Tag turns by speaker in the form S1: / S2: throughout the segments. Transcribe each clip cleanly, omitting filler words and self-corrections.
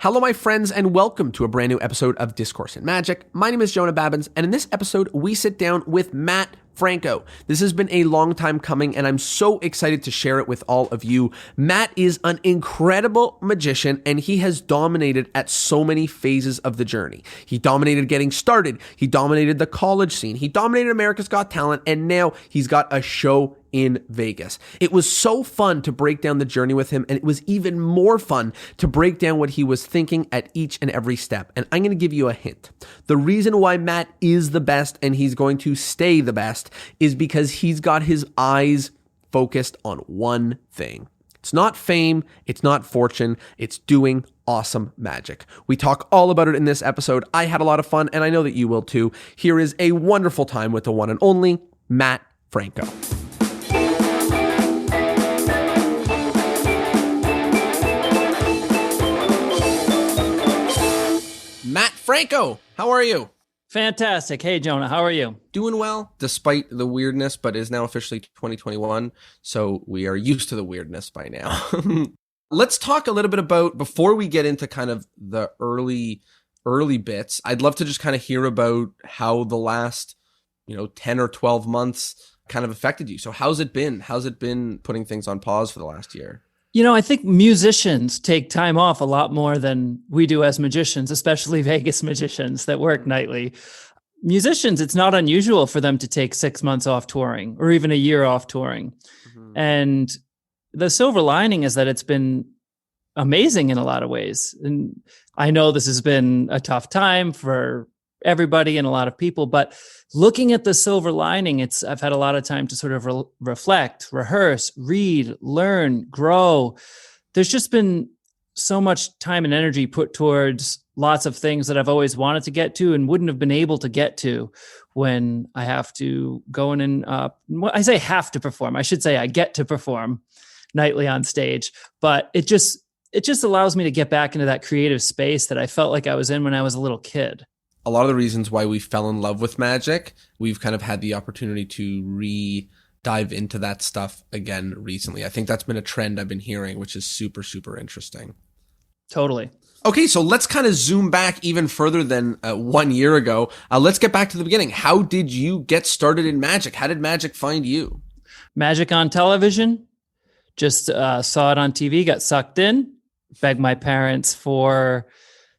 S1: Hello, my friends, and welcome to a brand new episode of Discourse in Magic. My name is Jonah, and in this episode, we sit down with Mat Franco. This has been a long time coming, and I'm so excited to share it with all of you. Mat is an incredible magician, and he has dominated at so many phases of the journey. He dominated getting started. He dominated the college scene. He dominated America's Got Talent, and now he's got a show in Vegas. It was so fun to break down the journey with him, and it was even more fun to break down what he was thinking at each and every step. And I'm going to give you a hint. The reason why Mat is the best and he's going to stay the best is because he's got his eyes focused on one thing. It's not fame, it's not fortune, it's doing awesome magic. We talk all about it in this episode. I had a lot of fun, and I know that you will too. Here is a wonderful time with the one and only Mat Franco. Mat Franco, how are you?
S2: Fantastic. Hey, Jonah, how are you?
S1: Doing well, despite the weirdness, but it is now officially 2021, so we are used to the weirdness by now. Let's talk a little bit about, before we get into kind of the early bits, I'd love to just kind of hear about how the last, 10 or 12 months kind of affected you. So how's it been? How's it been putting things on pause for the last year?
S2: I think musicians take time off a lot more than we do as magicians, especially Vegas magicians that work nightly. Musicians, it's not unusual for them to take 6 months off touring or even a year off touring. Mm-hmm. And the silver lining is that it's been amazing in a lot of ways. And I know this has been a tough time for everybody and a lot of people, but looking at the silver lining, I've had a lot of time to sort of reflect, rehearse, read, learn, grow. There's just been so much time and energy put towards lots of things that I've always wanted to get to and wouldn't have been able to get to when I have to go in and I say have to perform. I should say I get to perform nightly on stage, but it just allows me to get back into that creative space that I felt like I was in when I was a little kid.
S1: A lot of the reasons why we fell in love with magic, we've kind of had the opportunity to dive into that stuff again recently. I think that's been a trend I've been hearing, which is super, super interesting.
S2: Totally.
S1: Okay, so let's kind of zoom back even further than 1 year ago. Let's get back to the beginning. How did you get started in magic? How did magic find you?
S2: Magic on television. Just saw it on TV, got sucked in, begged my parents for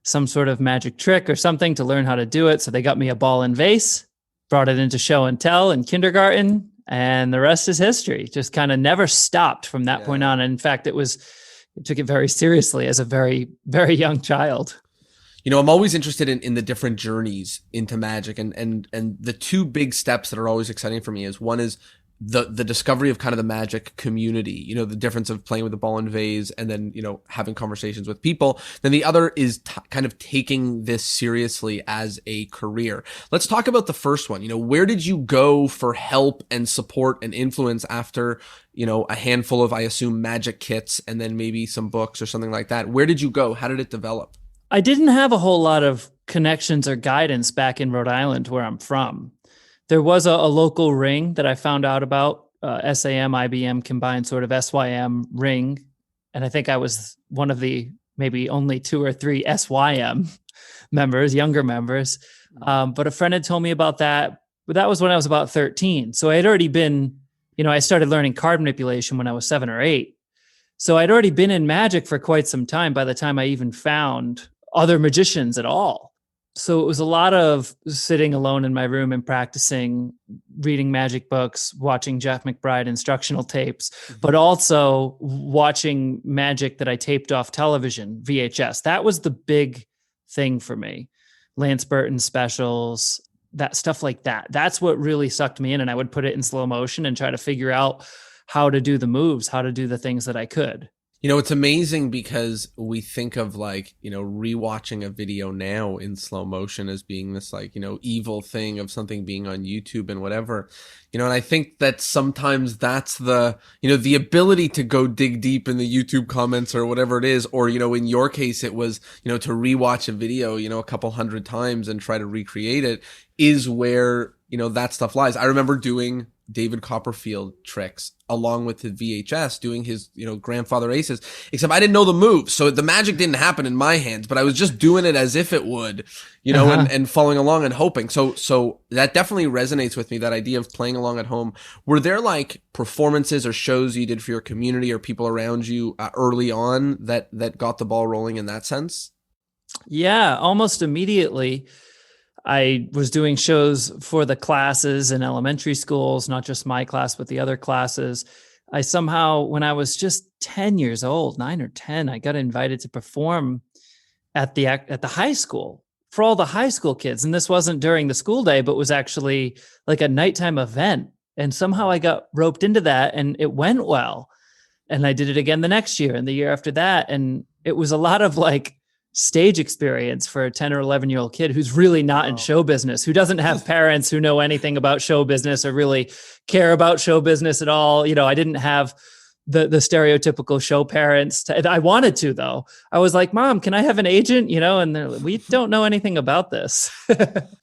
S2: some sort of magic trick or something to learn how to do it. So they got me a ball and vase, brought it into show and tell in kindergarten, and the rest is history. Just kind of never stopped from that point on. And in fact, it took it very seriously as a very, very young child.
S1: I'm always interested in the different journeys into magic, and the two big steps that are always exciting for me is one is the discovery of kind of the magic community, the difference of playing with the ball and vase and then, having conversations with people. Then the other is kind of taking this seriously as a career. Let's talk about the first one. Where did you go for help and support and influence after, a handful of, I assume, magic kits and then maybe some books or something like that? Where did you go? How did it develop?
S2: I didn't have a whole lot of connections or guidance back in Rhode Island, where I'm from. There was a local ring that I found out about, SAM, IBM combined sort of SYM ring. And I think I was one of the maybe only 2 or 3 SYM members, younger members. But a friend had told me about that. But that was when I was about 13. So I had already been, I started learning card manipulation when I was 7 or 8. So I'd already been in magic for quite some time by the time I even found other magicians at all. So it was a lot of sitting alone in my room and practicing, reading magic books, watching Jeff McBride instructional tapes, but also watching magic that I taped off television, VHS. That was the big thing for me. Lance Burton specials, that stuff like that. That's what really sucked me in. And I would put it in slow motion and try to figure out how to do the moves, how to do the things that I could.
S1: It's amazing because we think of rewatching a video now in slow motion as being this evil thing of something being on YouTube and whatever, and I think that sometimes that's the ability to go dig deep in the YouTube comments or whatever it is, or, in your case, it was, to rewatch a video, a couple hundred times and try to recreate it is where, that stuff lies. I remember doing David Copperfield tricks along with the VHS doing his, grandfather aces, except I didn't know the moves. So the magic didn't happen in my hands, but I was just doing it as if it would, and following along and hoping. So that definitely resonates with me, that idea of playing along at home. Were there like performances or shows you did for your community or people around you early on that got the ball rolling in that sense?
S2: Yeah, almost immediately. I was doing shows for the classes in elementary schools, not just my class, but the other classes. I somehow, when I was just 10 years old, 9 or 10, I got invited to perform at the high school for all the high school kids. And this wasn't during the school day, but was actually like a nighttime event. And somehow I got roped into that and it went well. And I did it again the next year and the year after that. And it was a lot of like stage experience for a 10 or 11-year-old kid who's really not in show business, who doesn't have parents who know anything about show business or really care about show business at all. I didn't have the stereotypical show parents. I wanted to, though. I was like, Mom, can I have an agent? And they're like, we don't know anything about this.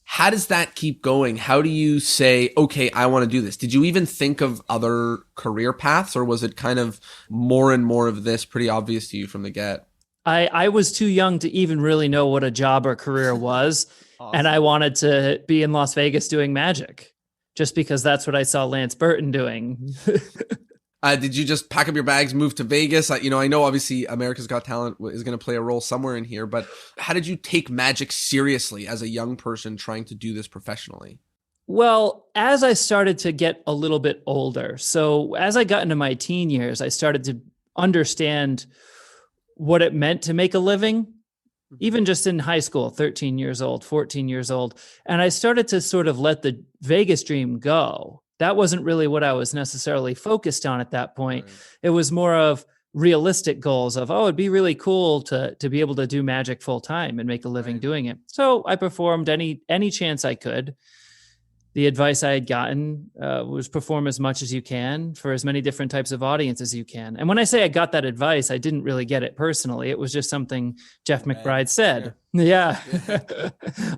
S1: How does that keep going? How do you say, okay, I want to do this? Did you even think of other career paths, or was it kind of more and more of this pretty obvious to you from the get?
S2: I was too young to even really know what a job or career was. Awesome. And I wanted to be in Las Vegas doing magic just because that's what I saw Lance Burton doing.
S1: Did you just pack up your bags, move to Vegas? I know obviously America's Got Talent is going to play a role somewhere in here, but how did you take magic seriously as a young person trying to do this professionally?
S2: Well, as I started to get a little bit older, so as I got into my teen years, I started to understand what it meant to make a living, even just in high school, 13 years old, 14 years old. And I started to sort of let the Vegas dream go. That wasn't really what I was necessarily focused on at that point. Right. It was more of realistic goals of, it'd be really cool to be able to do magic full time and make a living doing it. So I performed any chance I could. The advice I had gotten was perform as much as you can for as many different types of audience as you can. And when I say I got that advice, I didn't really get it personally. It was just something Jeff McBride said. Yeah.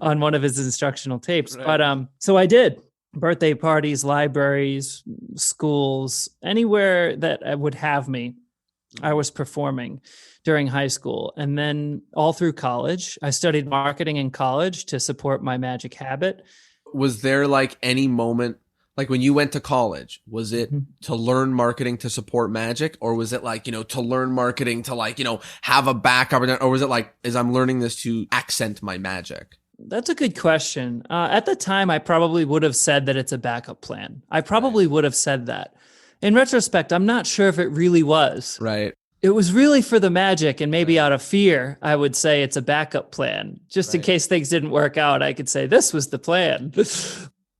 S2: On one of his instructional tapes. Right. But so I did. Birthday parties, libraries, schools, anywhere that would have me, I was performing during high school. And then all through college, I studied marketing in college to support my magic habit.
S1: Was there like any moment, like when you went to college, was it to learn marketing to support magic? Or was it like, to learn marketing to have a backup? Or was it like, as I'm learning this to accent my magic?
S2: That's a good question. At the time, I probably would have said that it's a backup plan. I probably would have said that. In retrospect, I'm not sure if it really was.
S1: Right.
S2: It was really for the magic, and maybe out of fear, I would say it's a backup plan. Just in case things didn't work out, I could say this was the plan.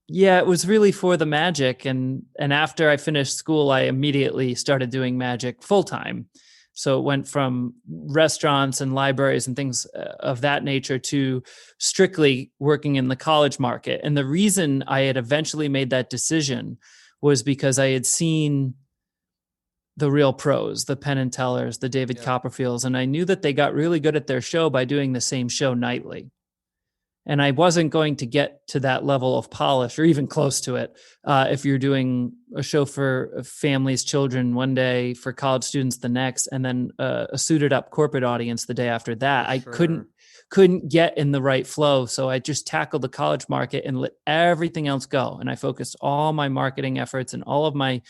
S2: Yeah, it was really for the magic. And after I finished school, I immediately started doing magic full time. So it went from restaurants and libraries and things of that nature to strictly working in the college market. And the reason I had eventually made that decision was because I had seen the real pros, the Penn and Tellers, the David Copperfields, and I knew that they got really good at their show by doing the same show nightly. And I wasn't going to get to that level of polish or even close to it if you're doing a show for families, children one day, for college students the next, and then a suited up corporate audience the day after that. I couldn't get in the right flow. So I just tackled the college market and let everything else go. And I focused all my marketing efforts and all of my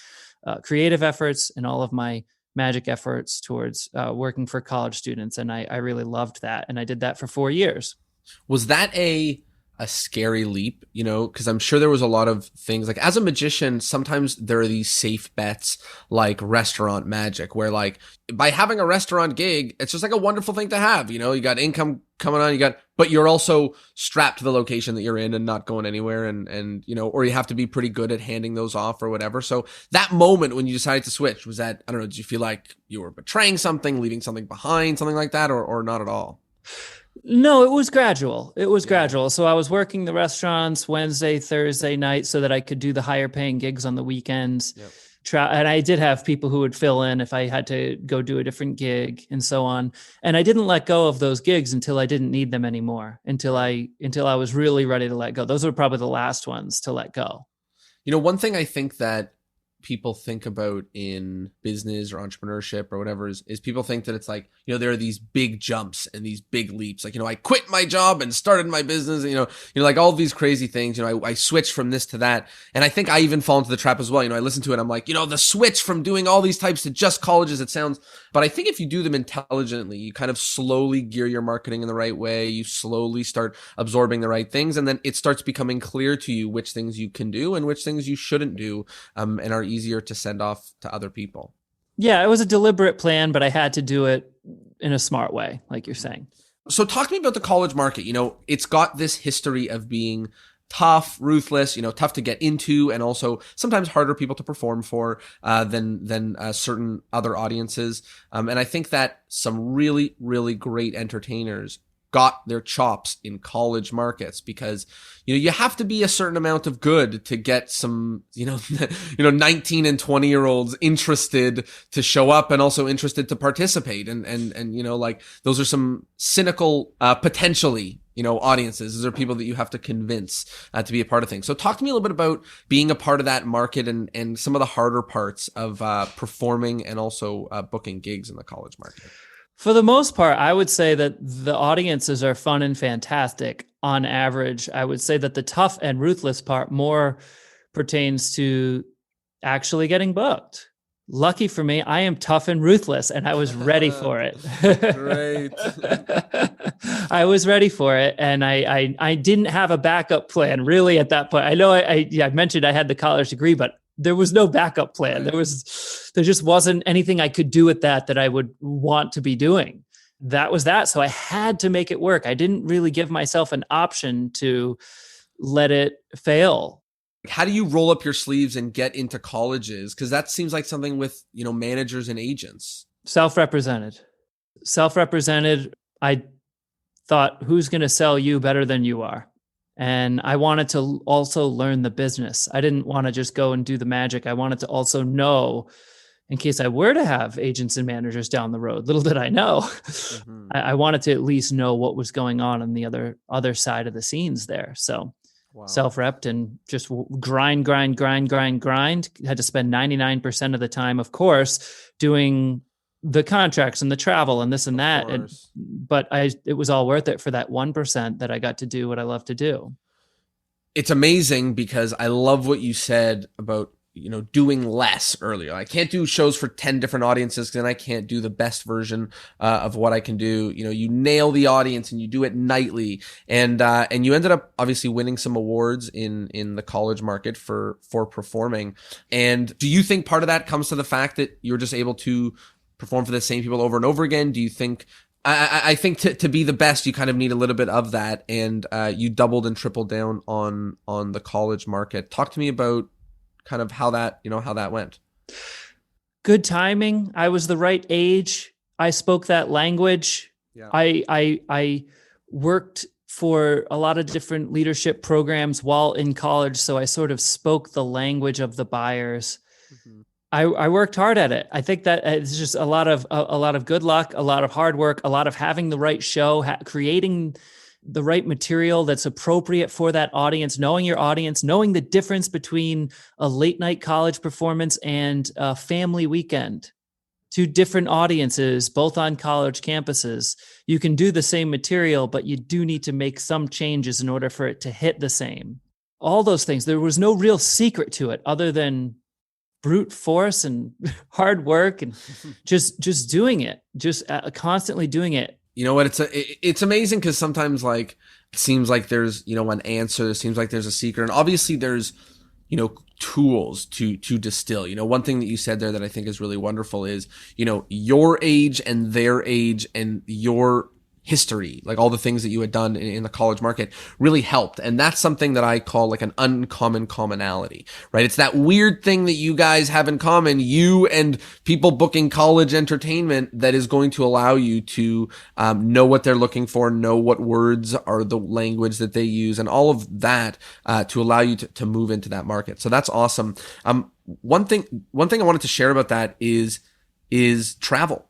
S2: creative efforts and all of my magic efforts towards working for college students. And I really loved that. And I did that for 4 years.
S1: Was that a scary leap, because I'm sure there was a lot of things like as a magician, sometimes there are these safe bets like restaurant magic where like by having a restaurant gig, it's just like a wonderful thing to have, you got income coming on, but you're also strapped to the location that you're in and not going anywhere and or you have to be pretty good at handing those off or whatever. So that moment when you decided to switch, was that, I don't know, did you feel like you were betraying something, leaving something behind, something like that, or not at all?
S2: No, it was gradual. Gradual. So I was working the restaurants Wednesday, Thursday night so that I could do the higher paying gigs on the weekends. Yep. And I did have people who would fill in if I had to go do a different gig and so on. And I didn't let go of those gigs until I didn't need them anymore, until I was really ready to let go. Those were probably the last ones to let go.
S1: One thing I think that people think about in business or entrepreneurship or whatever is people think that it's like, there are these big jumps and these big leaps. Like, I quit my job and started my business, like all these crazy things. I switched from this to that. And I think I even fall into the trap as well. I listen to it. I'm like, the switch from doing all these types to just colleges, it sounds, but I think if you do them intelligently, you kind of slowly gear your marketing in the right way. You slowly start absorbing the right things. And then it starts becoming clear to you which things you can do and which things you shouldn't do, and are easier to send off to other people.
S2: Yeah, it was a deliberate plan, but I had to do it in a smart way, like you're saying.
S1: So talk to me about the college market. It's got this history of being tough, ruthless, tough to get into, and also sometimes harder people to perform for than certain other audiences. And I think that some really, really great entertainers got their chops in college markets because, you have to be a certain amount of good to get some, 19 and 20-year-olds interested to show up and also interested to participate. And, like those are some cynical, potentially, audiences. Those are people that you have to convince to be a part of things. So talk to me a little bit about being a part of that market and some of the harder parts of performing and also booking gigs in the college market.
S2: For the most part, I would say that the audiences are fun and fantastic. On average, I would say that the tough and ruthless part more pertains to actually getting booked. Lucky for me, I am tough and ruthless, and I was ready for it.
S1: Great.
S2: I was ready for it, and I didn't have a backup plan really at that point. I know I mentioned I had the college degree, but there was no backup plan.
S1: Right.
S2: There just wasn't anything I could do with that I would want to be doing. That was that. So I had to make it work. I didn't really give myself an option to let it fail.
S1: How do you roll up your sleeves and get into colleges? Because that seems like something with, managers and agents.
S2: Self-represented. I thought, who's going to sell you better than you are? And I wanted to also learn the business. I didn't want to just go and do the magic. I wanted to also know, in case I were to have agents and managers down the road, little did I know, I wanted to at least know what was going on the other side of the scenes there. So self-repped and just grind. Had to spend 99% of the time, of course, doing the contracts and the travel and this and that. But it was all worth it for that 1% that I got to do what I love to do.
S1: It's amazing because I love what you said about, doing less earlier. I can't do shows for 10 different audiences because then I can't do the best version of what I can do. You nail the audience and you do it nightly. And you ended up obviously winning some awards in the college market for performing. And do you think part of that comes to the fact that you're just able to perform for the same people over and over again? Do you think, I think to be the best, you kind of need a little bit of that, and you doubled and tripled down on the college market. Talk to me about kind of how that went.
S2: Good timing. I was the right age. I spoke that language. Yeah. I worked for a lot of different leadership programs while in college, so I sort of spoke the language of the buyers. Mm-hmm. I worked hard at it. I think that it's just a lot of good luck, a lot of hard work, a lot of having the right show, creating the right material that's appropriate for that audience, knowing your audience, knowing the difference between a late night college performance and a family weekend. Two different audiences, both on college campuses. You can do the same material, but you do need to make some changes in order for it to hit the same. All those things. There was no real secret to it other than brute force and hard work and just doing it, just constantly doing it.
S1: You know what? It's amazing because sometimes like it seems like there's, an answer. It seems like there's a secret, and obviously there's, tools to distill. One thing that you said there that I think is really wonderful is, your age and their age and your history, like all the things that you had done in the college market really helped. And that's something that I call like an uncommon commonality, right? It's that weird thing that you guys have in common, you and people booking college entertainment, that is going to allow you to know what they're looking for, know what words are the language that they use, and all of that to allow you to move into that market. So that's awesome. One thing I wanted to share about that is travel.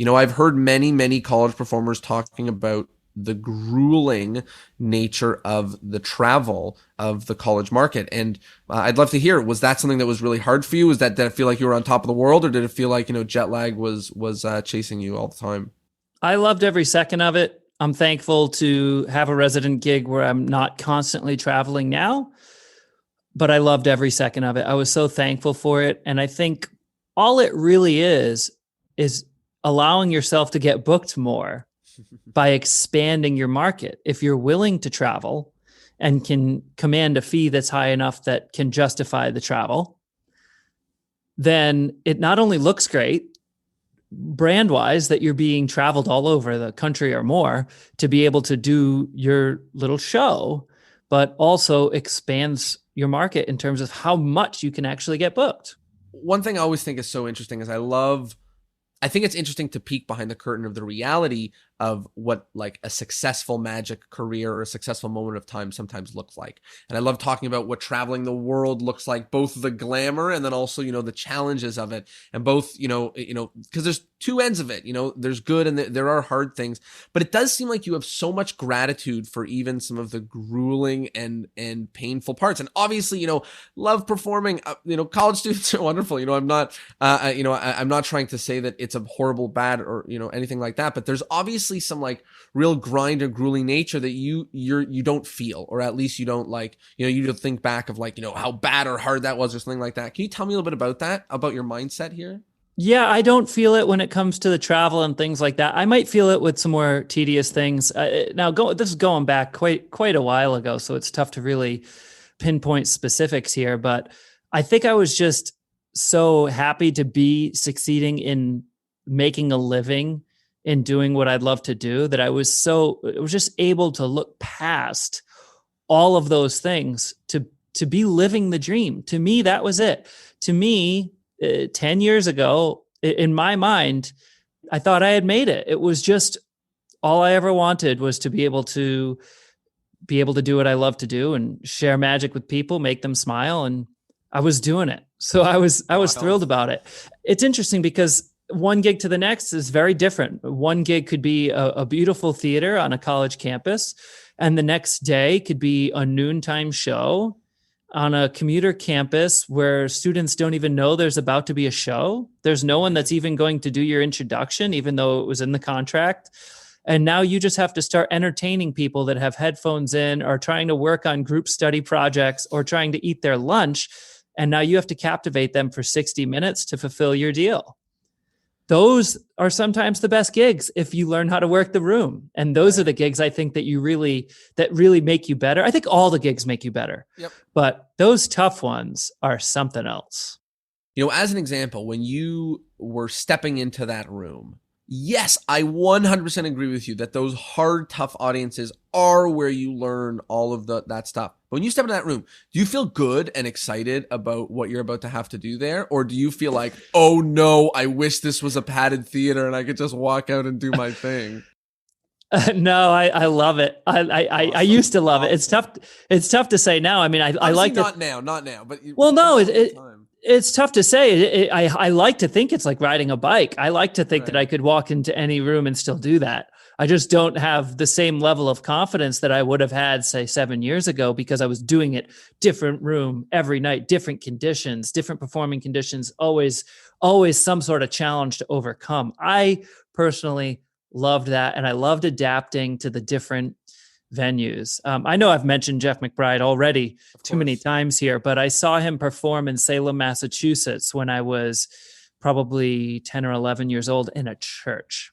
S1: I've heard many college performers talking about the grueling nature of the travel of the college market. And I'd love to hear, was that something that was really hard for you? Did it feel like you were on top of the world, or did it feel like, jet lag was chasing you all the time?
S2: I loved every second of it. I'm thankful to have a resident gig where I'm not constantly traveling now, but I loved every second of it. I was so thankful for it. And I think all it really is allowing yourself to get booked more by expanding your market. If you're willing to travel and can command a fee that's high enough that can justify the travel, then it not only looks great, brand wise, that you're being traveled all over the country or more to be able to do your little show, but also expands your market in terms of how much you can actually get booked.
S1: One thing I always think is so interesting is I think it's interesting to peek behind the curtain of the reality of what like a successful magic career or a successful moment of time sometimes looks like. And I love talking about what traveling the world looks like, both the glamour and then also, the challenges of it. And both, because there's two ends of it, there's good and there are hard things, but it does seem like you have so much gratitude for even some of the grueling and painful parts. And obviously, love performing, college students are wonderful. I'm not trying to say that it's a horrible, bad or, anything like that, but there's obviously some like real grind or grueling nature that you don't feel, or at least you don't like, you don't think back of like, how bad or hard that was or something like that. Can you tell me a little bit about that, about your mindset here?
S2: Yeah, I don't feel it when it comes to the travel and things like that. I might feel it with some more tedious things. This is going back quite a while ago, so it's tough to really pinpoint specifics here. But I think I was just so happy to be succeeding in making a living in doing what I'd love to do that I was just able to look past all of those things to be living the dream. To me, that was it. To me, 10 years ago, in my mind, I thought I had made it. It was just all I ever wanted was to be able to do what I love to do and share magic with people, make them smile. And I was doing it. So I was thrilled about it. It's interesting because one gig to the next is very different. One gig could be a beautiful theater on a college campus, and the next day could be a noontime show on a commuter campus where students don't even know there's about to be a show. There's no one that's even going to do your introduction, even though it was in the contract. And now you just have to start entertaining people that have headphones in or trying to work on group study projects or trying to eat their lunch. And now you have to captivate them for 60 minutes to fulfill your deal. Those are sometimes the best gigs if you learn how to work the room. And those are the gigs I think that really make you better. I think all the gigs make you better.
S1: Yep.
S2: But those tough ones are something else.
S1: As an example, when you were stepping into that room, yes, I 100% agree with you that those hard, tough audiences are where you learn all of that stuff. But when you step into that room, do you feel good and excited about what you're about to have to do there? Or do you feel like, oh no, I wish this was a padded theater and I could just walk out and do my thing?
S2: No, I love it. I used to love it. It's tough. It's tough to say now. I mean, I like
S1: not now, but
S2: it's tough to say. I like to think it's like riding a bike. I like to think that I could walk into any room and still do that. I just don't have the same level of confidence that I would have had, say, 7 years ago, because I was doing it different room every night, different conditions, different performing conditions, always some sort of challenge to overcome. I personally loved that. And I loved adapting to the different venues. I know I've mentioned Jeff McBride already too many times here, but I saw him perform in Salem, Massachusetts when I was probably 10 or 11 years old in a church.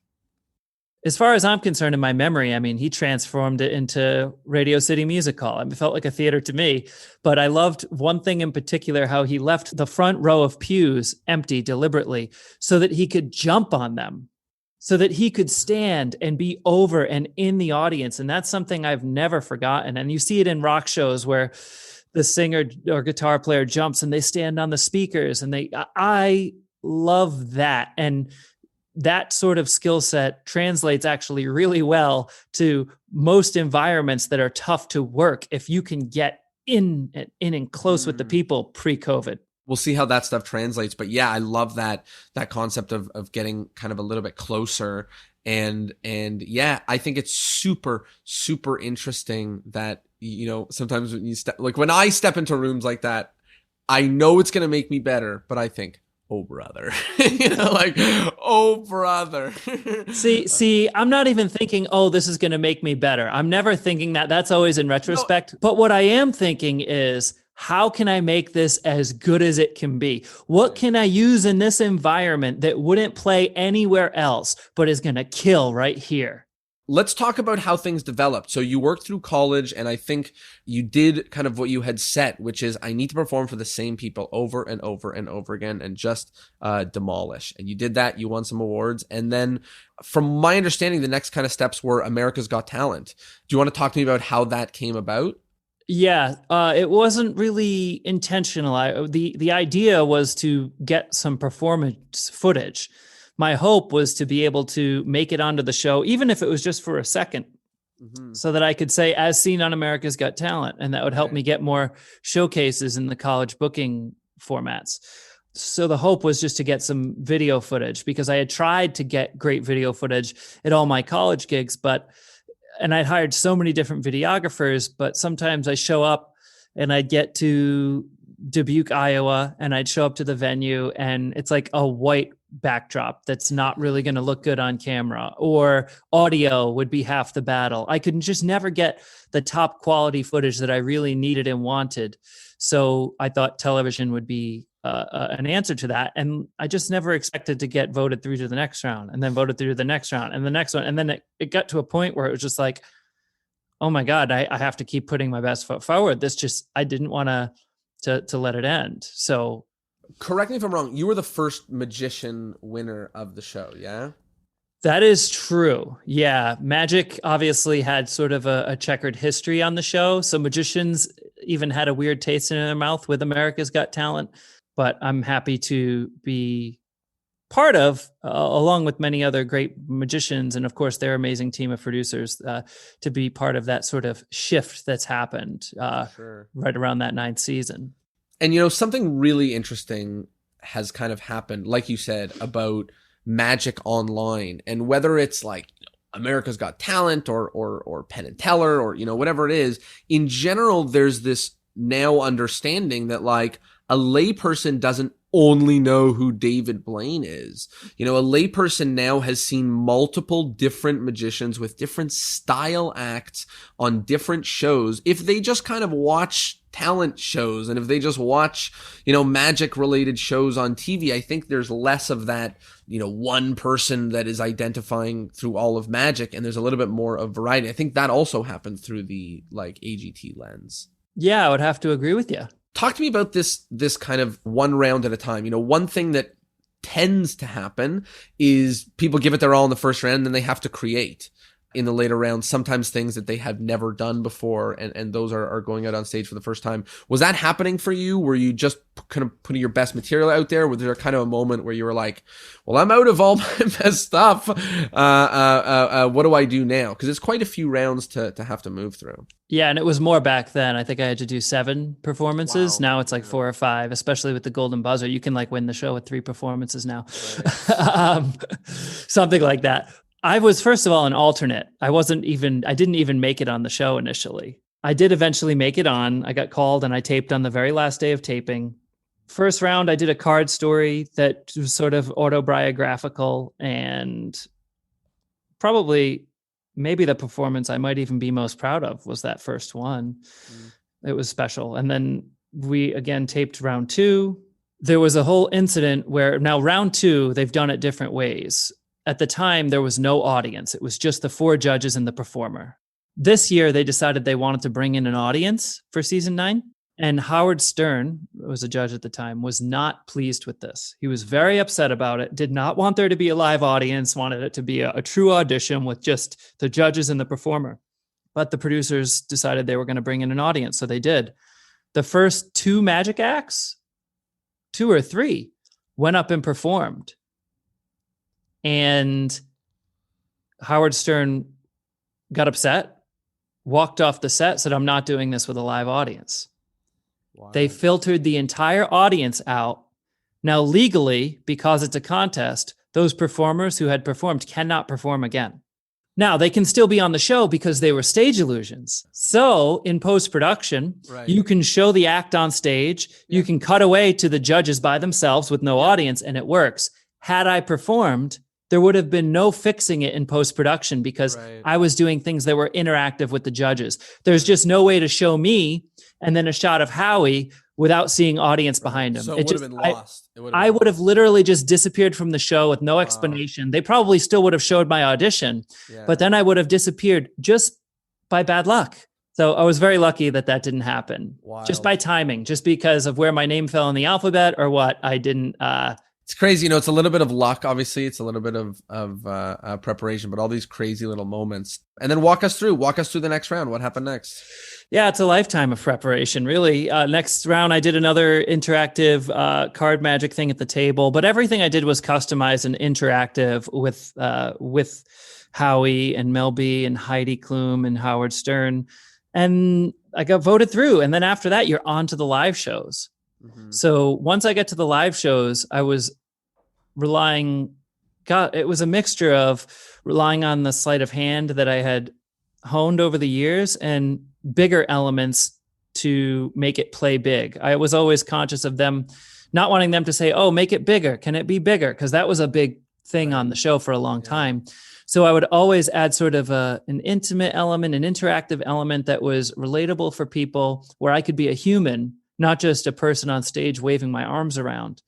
S2: As far as I'm concerned, in my memory, I mean, he transformed it into Radio City Music Hall. I mean, it felt like a theater to me, but I loved one thing in particular, how he left the front row of pews empty deliberately so that he could jump on them, so that he could stand and be over and in the audience. And that's something I've never forgotten. And you see it in rock shows where the singer or guitar player jumps and they stand on the speakers, and I love that. And that sort of skill set translates actually really well to most environments that are tough to work if you can get in and close with the people pre-COVID.
S1: We'll see how that stuff translates. But yeah, I love that concept of getting kind of a little bit closer And yeah, I think it's super, super interesting that, you know, sometimes when when I step into rooms like that, I know it's going to make me better, but I think, oh brother, you know, like, oh brother.
S2: See, I'm not even thinking, oh, this is going to make me better. I'm never thinking that. That's always in retrospect. But what I am thinking is, how can I make this as good as it can be? What can I use in this environment that wouldn't play anywhere else, but is going to kill right here?
S1: Let's talk about how things developed. So you worked through college, and I think you did kind of what you had set, which is I need to perform for the same people over and over and over again and just demolish. And you did that. You won some awards. And then from my understanding, the next kind of steps were America's Got Talent. Do you want to talk to me about how that came about?
S2: Yeah, it wasn't really intentional. The idea was to get some performance footage. My hope was to be able to make it onto the show, even if it was just for a second, so that I could say, as seen on America's Got Talent, and that would help me get more showcases in the college booking formats. So the hope was just to get some video footage, because I had tried to get great video footage at all my college gigs, and I'd hired so many different videographers, but sometimes I show up and I'd get to Dubuque, Iowa, and I'd show up to the venue and it's like a white backdrop that's not really going to look good on camera, or audio would be half the battle. I could just never get the top quality footage that I really needed and wanted. So I thought television would be an answer to that. And I just never expected to get voted through to the next round, and then voted through to the next round and the next one. And then it got to a point where it was just like, oh my God, I have to keep putting my best foot forward. I didn't want to let it end. So
S1: correct me if I'm wrong, you were the first magician winner of the show, yeah?
S2: That is true. Yeah. Magic obviously had sort of a checkered history on the show. So magicians even had a weird taste in their mouth with America's Got Talent. But I'm happy to be part of, along with many other great magicians, and of course their amazing team of producers, to be part of that sort of shift that's happened right around that 9th season.
S1: And, you know, something really interesting has kind of happened, like you said, about magic online, and whether it's like America's Got Talent or Penn and Teller, or, you know, whatever it is, in general, there's this now understanding that like a layperson doesn't only know who David Blaine is. You know, a layperson now has seen multiple different magicians with different style acts on different shows. If they just kind of watch talent shows, and if they just watch, you know, magic related shows on TV, I think there's less of that, you know, one person that is identifying through all of magic, and there's a little bit more of variety. I think that also happened through the like AGT lens.
S2: Yeah, I would have to agree with you.
S1: Talk to me about this kind of one round at a time. You know, one thing that tends to happen is people give it their all in the first round, and then they have to create in the later rounds, sometimes things that they have never done before, and those are going out on stage for the first time. Was that happening for you? Were you just kind of putting your best material out there? Was there kind of a moment where you were like, well, I'm out of all my best stuff. What do I do now? Because it's quite a few rounds to have to move through.
S2: Yeah, and it was more back then. I think I had to do 7 performances.
S1: Wow.
S2: Now it's like 4 or 5, especially with the Golden Buzzer. You can like win the show with 3 performances now.
S1: Right.
S2: Something like that. I was, first of all, an alternate. I didn't even make it on the show initially. I did eventually make it on. I got called and I taped on the very last day of taping. First round, I did a card story that was sort of autobiographical, and probably maybe the performance I might even be most proud of was that first one. It was special. And then we again taped round 2. There was a whole incident where now round 2, they've done it different ways. At the time, there was no audience. It was just the 4 judges and the performer. This year, they decided they wanted to bring in an audience for season 9. And Howard Stern, who was a judge at the time, was not pleased with this. He was very upset about it, did not want there to be a live audience, wanted it to be a true audition with just the judges and the performer. But the producers decided they were going to bring in an audience, so they did. The first 2 magic acts, 2 or 3, went up and performed. And Howard Stern got upset, walked off the set, said, I'm not doing this with a live audience. Wow. They filtered the entire audience out. Now, legally, because it's a contest, those performers who had performed cannot perform again. Now, they can still be on the show because they were stage illusions. So in post-production, you can show the act on stage. Yeah. You can cut away to the judges by themselves with no audience, and it works. Had I performed, there would have been no fixing it in post-production because I was doing things that were interactive with the judges. There's just no way to show me and then a shot of Howie without seeing audience behind him.
S1: So it would have been lost.
S2: I would have literally just disappeared from the show with no explanation. They probably still would have showed my audition, but then I would have disappeared just by bad luck. So I was very lucky that didn't happen. Wild. Just by timing, just because of where my name fell in the alphabet or what. I didn't.
S1: It's crazy. It's a little bit of luck, obviously. It's a little bit of preparation, but all these crazy little moments. And then walk us through the next round. What happened next?
S2: Yeah, it's a lifetime of preparation, really. Next round, I did another interactive card magic thing at the table, but everything I did was customized and interactive with Howie and Mel B and Heidi Klum and Howard Stern. And I got voted through. And then after that, you're on to the live shows. Mm-hmm. So once I get to the live shows, I was it was a mixture of relying on the sleight of hand that I had honed over the years and bigger elements to make it play big. I was always conscious of them, not wanting them to say, oh, make it bigger. Can it be bigger? Because that was a big thing on the show for a long time. So I would always add sort of an intimate element, an interactive element that was relatable for people, where I could be a human, not just a person on stage waving my arms around.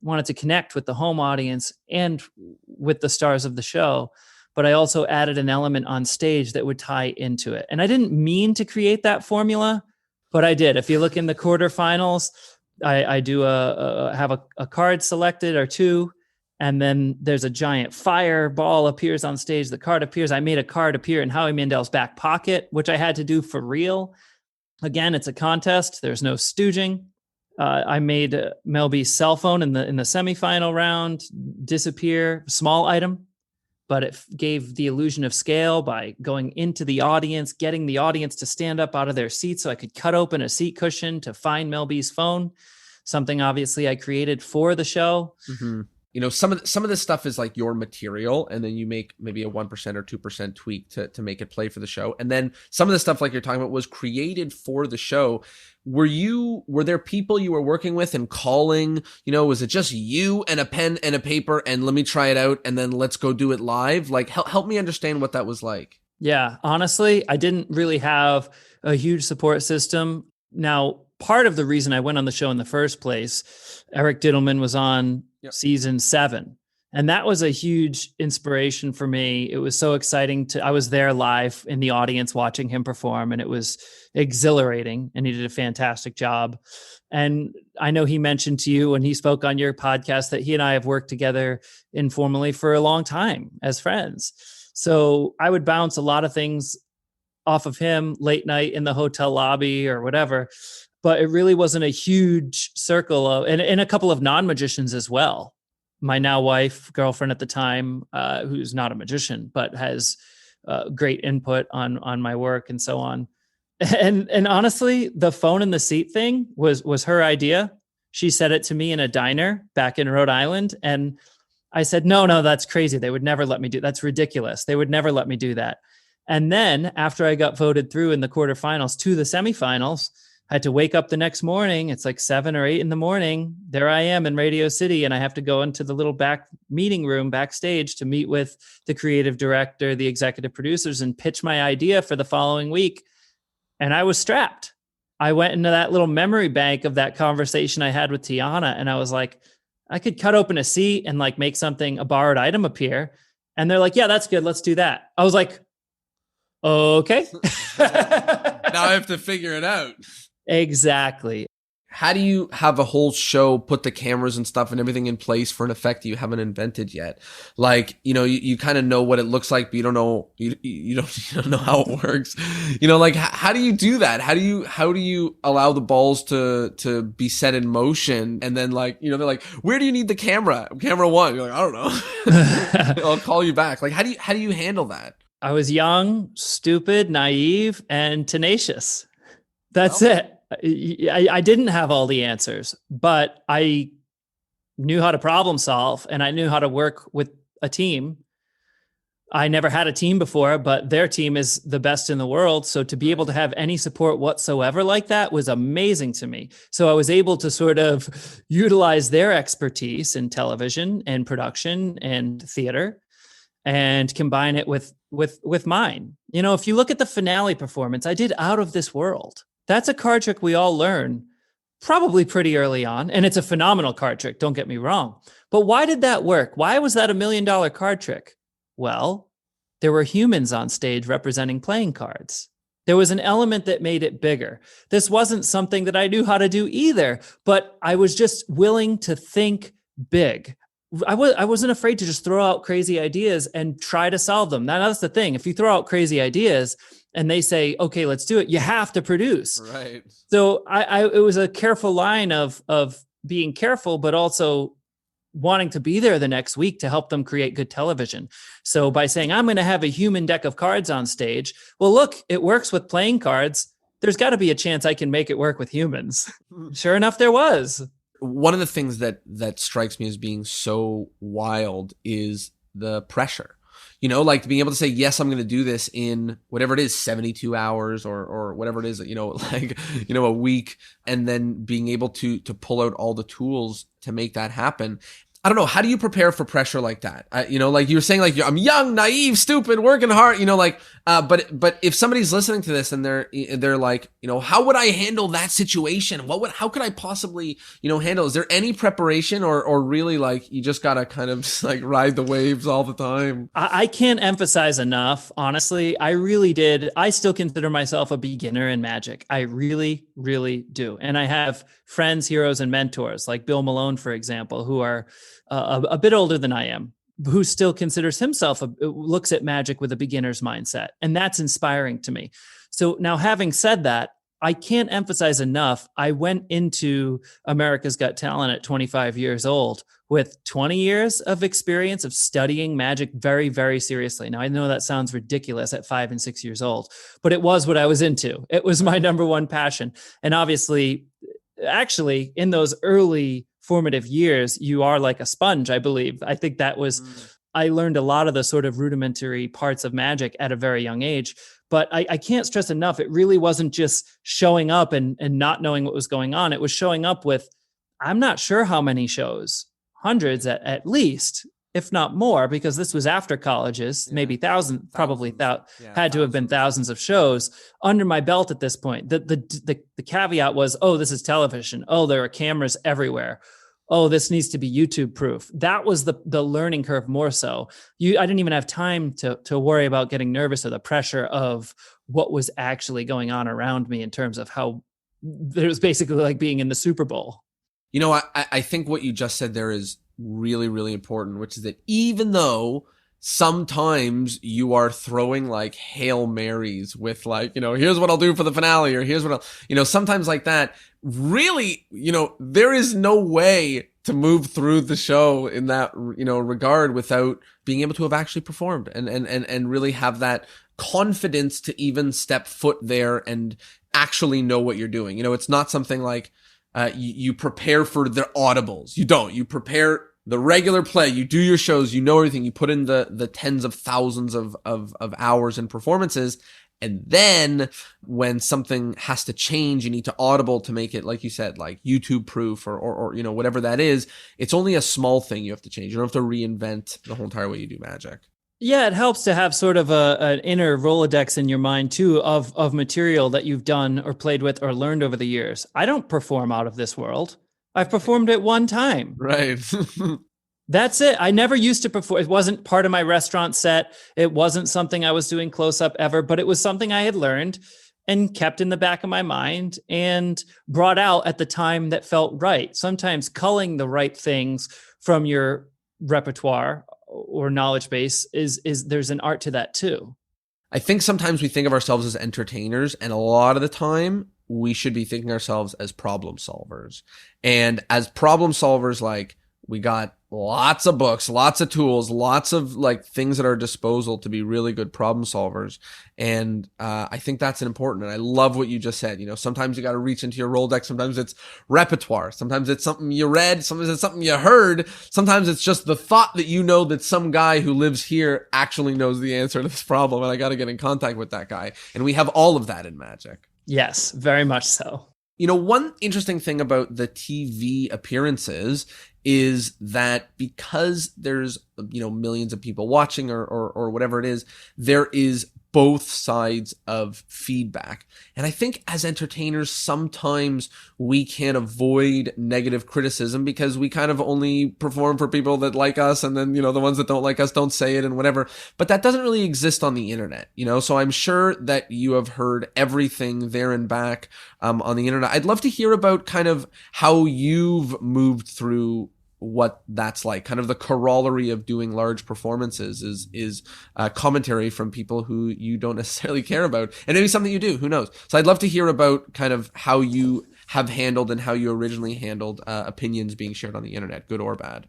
S2: Wanted to connect with the home audience and with the stars of the show. But I also added an element on stage that would tie into it. And I didn't mean to create that formula, but I did. If you look in the quarterfinals, I do have a card selected or two, and then there's a giant fireball appears on stage. The card appears. I made a card appear in Howie Mandel's back pocket, which I had to do for real. Again, it's a contest. There's no stooging. I made Mel B's cell phone in the semifinal round disappear, small item, but it gave the illusion of scale by going into the audience, getting the audience to stand up out of their seats so I could cut open a seat cushion to find Mel B's phone, something obviously I created for the show.
S1: Mm-hmm. Some of this stuff is like your material, and then you make maybe a 1% or 2% tweak to make it play for the show. And then some of the stuff like you're talking about was created for the show. Were there people you were working with and calling, was it just you and a pen and a paper and let me try it out and then let's go do it live? Like help me understand what that was like.
S2: Yeah, honestly, I didn't really have a huge support system. Now, part of the reason I went on the show in the first place, Eric Diddleman was on season 7. And that was a huge inspiration for me. It was so exciting I was there live in the audience watching him perform, and it was exhilarating, and he did a fantastic job. And I know he mentioned to you when he spoke on your podcast that he and I have worked together informally for a long time as friends. So I would bounce a lot of things off of him late night in the hotel lobby or whatever. But it really wasn't a huge circle and a couple of non-magicians as well. My now wife, girlfriend at the time, who's not a magician, but has great input on my work and so on. And honestly, the phone in the seat thing was her idea. She said it to me in a diner back in Rhode Island. And I said, no, that's crazy. They would never let me do that's ridiculous. They would never let me do that. And then after I got voted through in the quarterfinals to the semifinals, I had to wake up the next morning. It's like 7 or 8 in the morning. There I am in Radio City, and I have to go into the little back meeting room backstage to meet with the creative director, the executive producers, and pitch my idea for the following week. And I was strapped. I went into that little memory bank of that conversation I had with Tiana, and I was like, I could cut open a seat and like make a borrowed item appear. And they're like, yeah, that's good. Let's do that. I was like, okay.
S1: Now I have to figure it out.
S2: Exactly.
S1: How do you have a whole show, put the cameras and stuff and everything in place for an effect you haven't invented yet? Like, you kind of know what it looks like, but you don't know, you don't know how it works. Like how do you do that? How do you allow the balls to be set in motion? And then like, they're like, where do you need the camera? Camera 1. You're like, I don't know. I'll call you back. Like, how do you handle that?
S2: I was young, stupid, naive, and tenacious. That's it. I didn't have all the answers, but I knew how to problem solve and I knew how to work with a team. I never had a team before, but their team is the best in the world. So to be able to have any support whatsoever like that was amazing to me. So I was able to sort of utilize their expertise in television and production and theater and combine it with mine. You know, if you look at the finale performance, I did Out of This World. That's a card trick we all learn probably pretty early on. And it's a phenomenal card trick, don't get me wrong. But why did that work? Why was that $1 million card trick? Well, there were humans on stage representing playing cards. There was an element that made it bigger. This wasn't something that I knew how to do either, but I was just willing to think big. I wasn't afraid to just throw out crazy ideas and try to solve them. Now, that's the thing. If you throw out crazy ideas and they say, okay, let's do it, you have to produce.
S1: Right.
S2: So it was a careful line of being careful, but also wanting to be there the next week to help them create good television. So by saying, I'm going to have a human deck of cards on stage, well, look, it works with playing cards. There's got to be a chance I can make it work with humans. Sure enough, there was.
S1: One of the things that strikes me as being so wild is the pressure. You know, like being able to say, yes, I'm going to do this in whatever it is, 72 hours or whatever it is, you know, like, you know, a week, and then being able to pull out all the tools to make that happen. I don't know. How do you prepare for pressure like that? You know, like you were saying, like, I'm young, naive, stupid, working hard, you know, like, but if somebody's listening to this and they're like, you know, how would I handle that situation? How could I possibly, you know, handle? Is there any preparation or really like you just got to kind of just like ride the waves all the time?
S2: I can't emphasize enough. Honestly, I really did. I still consider myself a beginner in Magic. I really, really do. And I have friends, heroes, and mentors like Bill Malone, for example, who are a bit older than I am, who still considers himself, looks at Magic with a beginner's mindset. And that's inspiring to me. So now, having said that, I can't emphasize enough. I went into America's Got Talent at 25 years old with 20 years of experience of studying Magic very, very seriously. Now, I know that sounds ridiculous at 5 and 6 years old, but it was what I was into. It was my number one passion. And obviously, actually, in those early formative years, you are like a sponge, I believe. I think that was, I learned a lot of the sort of rudimentary parts of Magic at a very young age. But I can't stress enough, it really wasn't just showing up and not knowing what was going on. It was showing up with, I'm not sure how many shows, hundreds at least, if not more, because this was after colleges, maybe thousands, probably had to have been thousands of shows under my belt at this point. The caveat was, oh, this is television. Oh, there are cameras everywhere. Oh, this needs to be YouTube proof. That was the learning curve more so. I didn't even have time to worry about getting nervous or the pressure of what was actually going on around me in terms of how it was basically like being in the Super Bowl.
S1: You know, I think what you just said there is really, really important, which is that even though sometimes you are throwing like Hail Marys with like, you know, here's what I'll do for the finale, or here's what I'll, you know, sometimes like that, really, you know, there is no way to move through the show in that, you know, regard without being able to have actually performed and really have that confidence to even step foot there and actually know what you're doing. You know, it's not something like, you prepare for the audibles. You don't. You prepare the regular play. You do your shows. You know everything. You put in the tens of thousands of hours and performances. And then when something has to change, you need to audible to make it, like you said, like YouTube proof or you know, whatever that is. It's only a small thing you have to change. You don't have to reinvent the whole entire way you do Magic. Yeah,
S2: it helps to have sort of an inner Rolodex in your mind too of material that you've done or played with or learned over the years. I don't perform Out of This World. I've performed it one time.
S1: Right.
S2: That's it. I never used to perform. It wasn't part of my restaurant set. It wasn't something I was doing close up ever, but it was something I had learned and kept in the back of my mind and brought out at the time that felt right. Sometimes culling the right things from your repertoire or knowledge base is there's an art to that too.
S1: I think sometimes we think of ourselves as entertainers, and a lot of the time we should be thinking ourselves as problem solvers. And as problem solvers, like, we got lots of books, lots of tools, lots of like things at our disposal to be really good problem solvers. And I think that's important. And I love what you just said. You know, sometimes you got to reach into your Rolodex. Sometimes it's repertoire. Sometimes it's something you read. Sometimes it's something you heard. Sometimes it's just the thought that you know that some guy who lives here actually knows the answer to this problem. And I got to get in contact with that guy. And we have all of that in magic.
S2: Yes, very much so.
S1: You know, one interesting thing about the TV appearances is that because there's, you know, millions of people watching or whatever it is, there is both sides of feedback. And I think as entertainers, sometimes we can't avoid negative criticism because we kind of only perform for people that like us. And then, you know, the ones that don't like us don't say it and whatever. But that doesn't really exist on the internet, you know? So I'm sure that you have heard everything there and back on the internet. I'd love to hear about kind of how you've moved through what that's like. Kind of the corollary of doing large performances is commentary from people who you don't necessarily care about, and maybe something you do, who knows. So I'd love to hear about kind of how you have handled and how you originally handled opinions being shared on the internet, good or bad.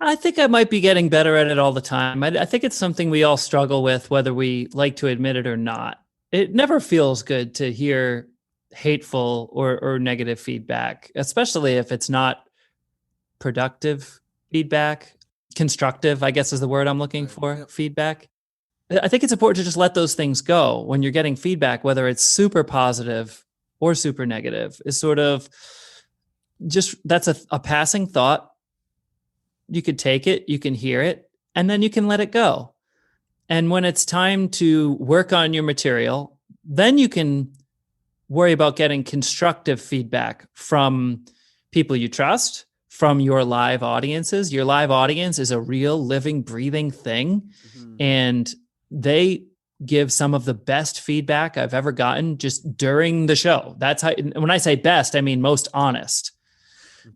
S2: I think I might be getting better at it all the time. I think it's something we all struggle with, whether we like to admit it or not. It never feels good to hear hateful or negative feedback, especially if it's not productive feedback, constructive, I guess is the word I'm looking for,
S1: Yep.
S2: Feedback. I think it's important to just let those things go when you're getting feedback, whether it's super positive or super negative, is sort of just, that's a passing thought. You could take it, you can hear it, and then you can let it go. And when it's time to work on your material, then you can worry about getting constructive feedback from people you trust, from your live audiences. Your live audience is a real living, breathing thing. Mm-hmm. And they give some of the best feedback I've ever gotten just during the show. That's how, when I say best, I mean most honest.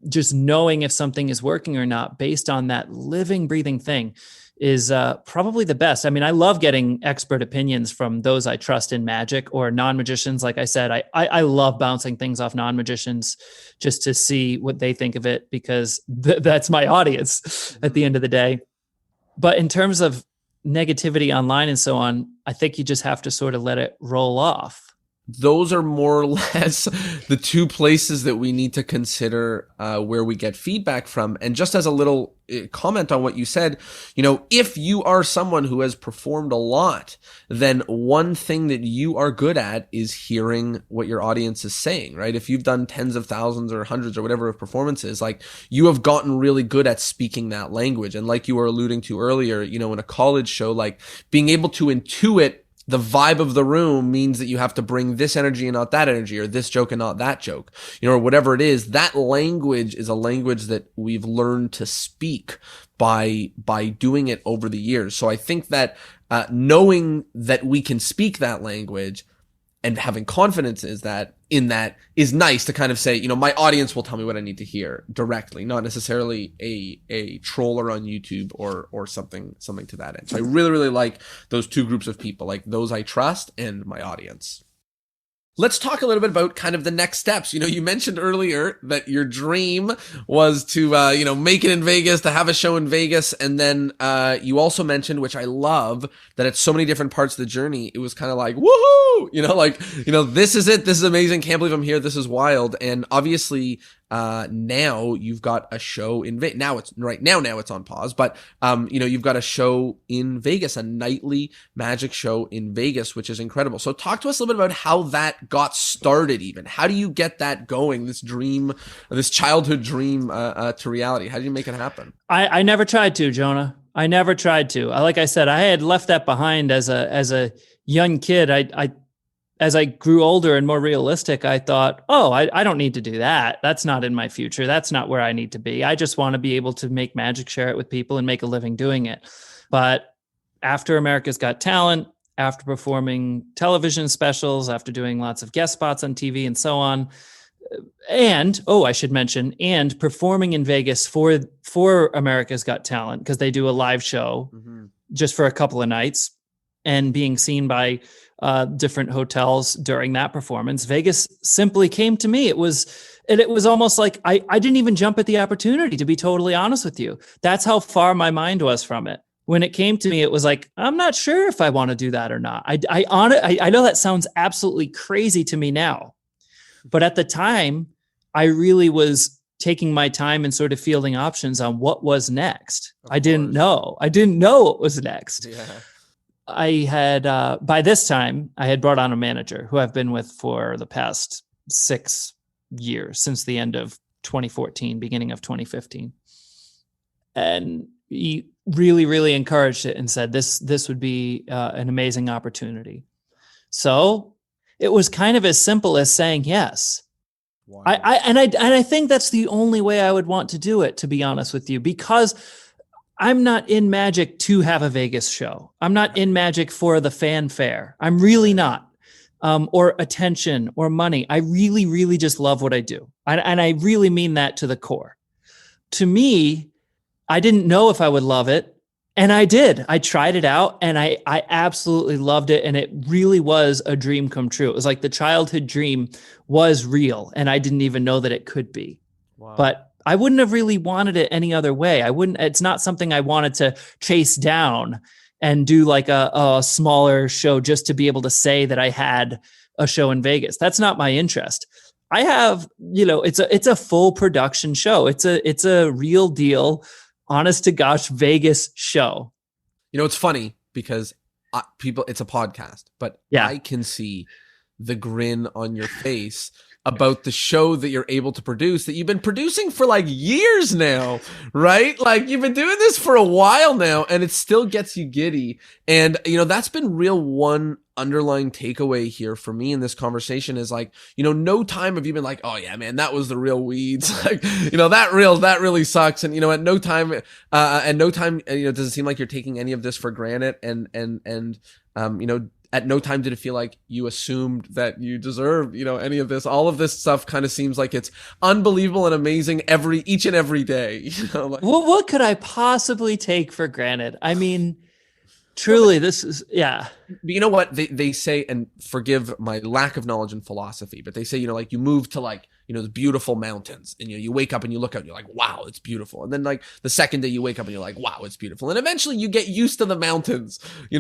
S2: Just knowing if something is working or not based on that living, breathing thing is probably the best. I mean, I love getting expert opinions from those I trust in magic or non-magicians. Like I said, I love bouncing things off non-magicians just to see what they think of it, because that's my audience at the end of the day. But in terms of negativity online and so on, I think you just have to sort of let it roll off.
S1: Those are more or less the two places that we need to consider where we get feedback from. And just as a little comment on what you said, you know, if you are someone who has performed a lot, then one thing that you are good at is hearing what your audience is saying, right? If you've done tens of thousands or hundreds or whatever of performances, like you have gotten really good at speaking that language. And like you were alluding to earlier, you know, in a college show, like being able to intuit the vibe of the room means that you have to bring this energy and not that energy, or this joke and not that joke, you know, or whatever it is. That language is a language that we've learned to speak by doing it over the years. So I think that knowing that we can speak that language and having confidence in that is nice to kind of say, you know, my audience will tell me what I need to hear directly, not necessarily a troller on YouTube or something to that end. So I really, really like those two groups of people, like those I trust and my audience. Let's talk a little bit about kind of the next steps. You know, you mentioned earlier that your dream was to, you know, make it in Vegas, to have a show in Vegas. And then you also mentioned, which I love, that at so many different parts of the journey, it was kind of like, woohoo, you know, like, you know, this is it. This is amazing. Can't believe I'm here. This is wild. And obviously, now you've got a show in Vegas. Now it's on pause, but, you know, you've got a show in Vegas, a nightly magic show in Vegas, which is incredible. So talk to us a little bit about how that got started even. How do you get that going, this dream, this childhood dream, to reality? How did you make it happen?
S2: I never tried to, Jonah. I never tried to. Like I said, I had left that behind as a young kid. As I grew older and more realistic, I thought, oh, I don't need to do that. That's not in my future. That's not where I need to be. I just want to be able to make magic, share it with people, and make a living doing it. But after America's Got Talent, after performing television specials, after doing lots of guest spots on TV and so on, and, I should mention, and performing in Vegas for America's Got Talent, because they do a live show just for a couple of nights, and being seen by different hotels during that performance. Vegas simply came to me. It was almost like I didn't even jump at the opportunity, to be totally honest with you. That's how far my mind was from it. When it came to me, it was like, I'm not sure if I want to do that or not. I know that sounds absolutely crazy to me now, but at the time, I really was taking my time and sort of fielding options on what was next. I didn't know what was next.
S1: Yeah.
S2: I had, by this time, I had brought on a manager who I've been with for the past 6 years, since the end of 2014, beginning of 2015. And he really, really encouraged it and said, this would be an amazing opportunity. So it was kind of as simple as saying yes. Wow. I think that's the only way I would want to do it, to be honest with you, because I'm not in magic to have a Vegas show. I'm not in magic for the fanfare. I'm really not. Or attention or money. I really, really just love what I do. And I really mean that to the core. To me, I didn't know if I would love it. And I did. I tried it out and I absolutely loved it. And it really was a dream come true. It was like the childhood dream was real. And I didn't even know that it could be. Wow. But I wouldn't have really wanted it any other way. It's not something I wanted to chase down and do like a smaller show just to be able to say that I had a show in Vegas. That's not my interest. I have, it's a full production show. It's a real deal, honest to gosh, Vegas show.
S1: It's funny because it's a podcast, but yeah. I can see the grin on your face about the show that you're able to produce, that you've been producing for like years now, right? Like you've been doing this for a while now and it still gets you giddy. And, that's been real one underlying takeaway here for me in this conversation is like, no time have you been like, oh yeah, man, that was the real weeds. Like, that really sucks. And, at no time, does it seem like you're taking any of this for granted and at no time did it feel like you assumed that you deserved, any of this. All of this stuff kind of seems like it's unbelievable and amazing each and every day. Like,
S2: what could I possibly take for granted? I mean, truly, this is, yeah.
S1: But you know what they say, and forgive my lack of knowledge in philosophy, but they say, like you move to like, the beautiful mountains and you wake up and you look out and you're like, wow, it's beautiful. And then like the second day you wake up and you're like, wow, it's beautiful. And eventually you get used to the mountains, you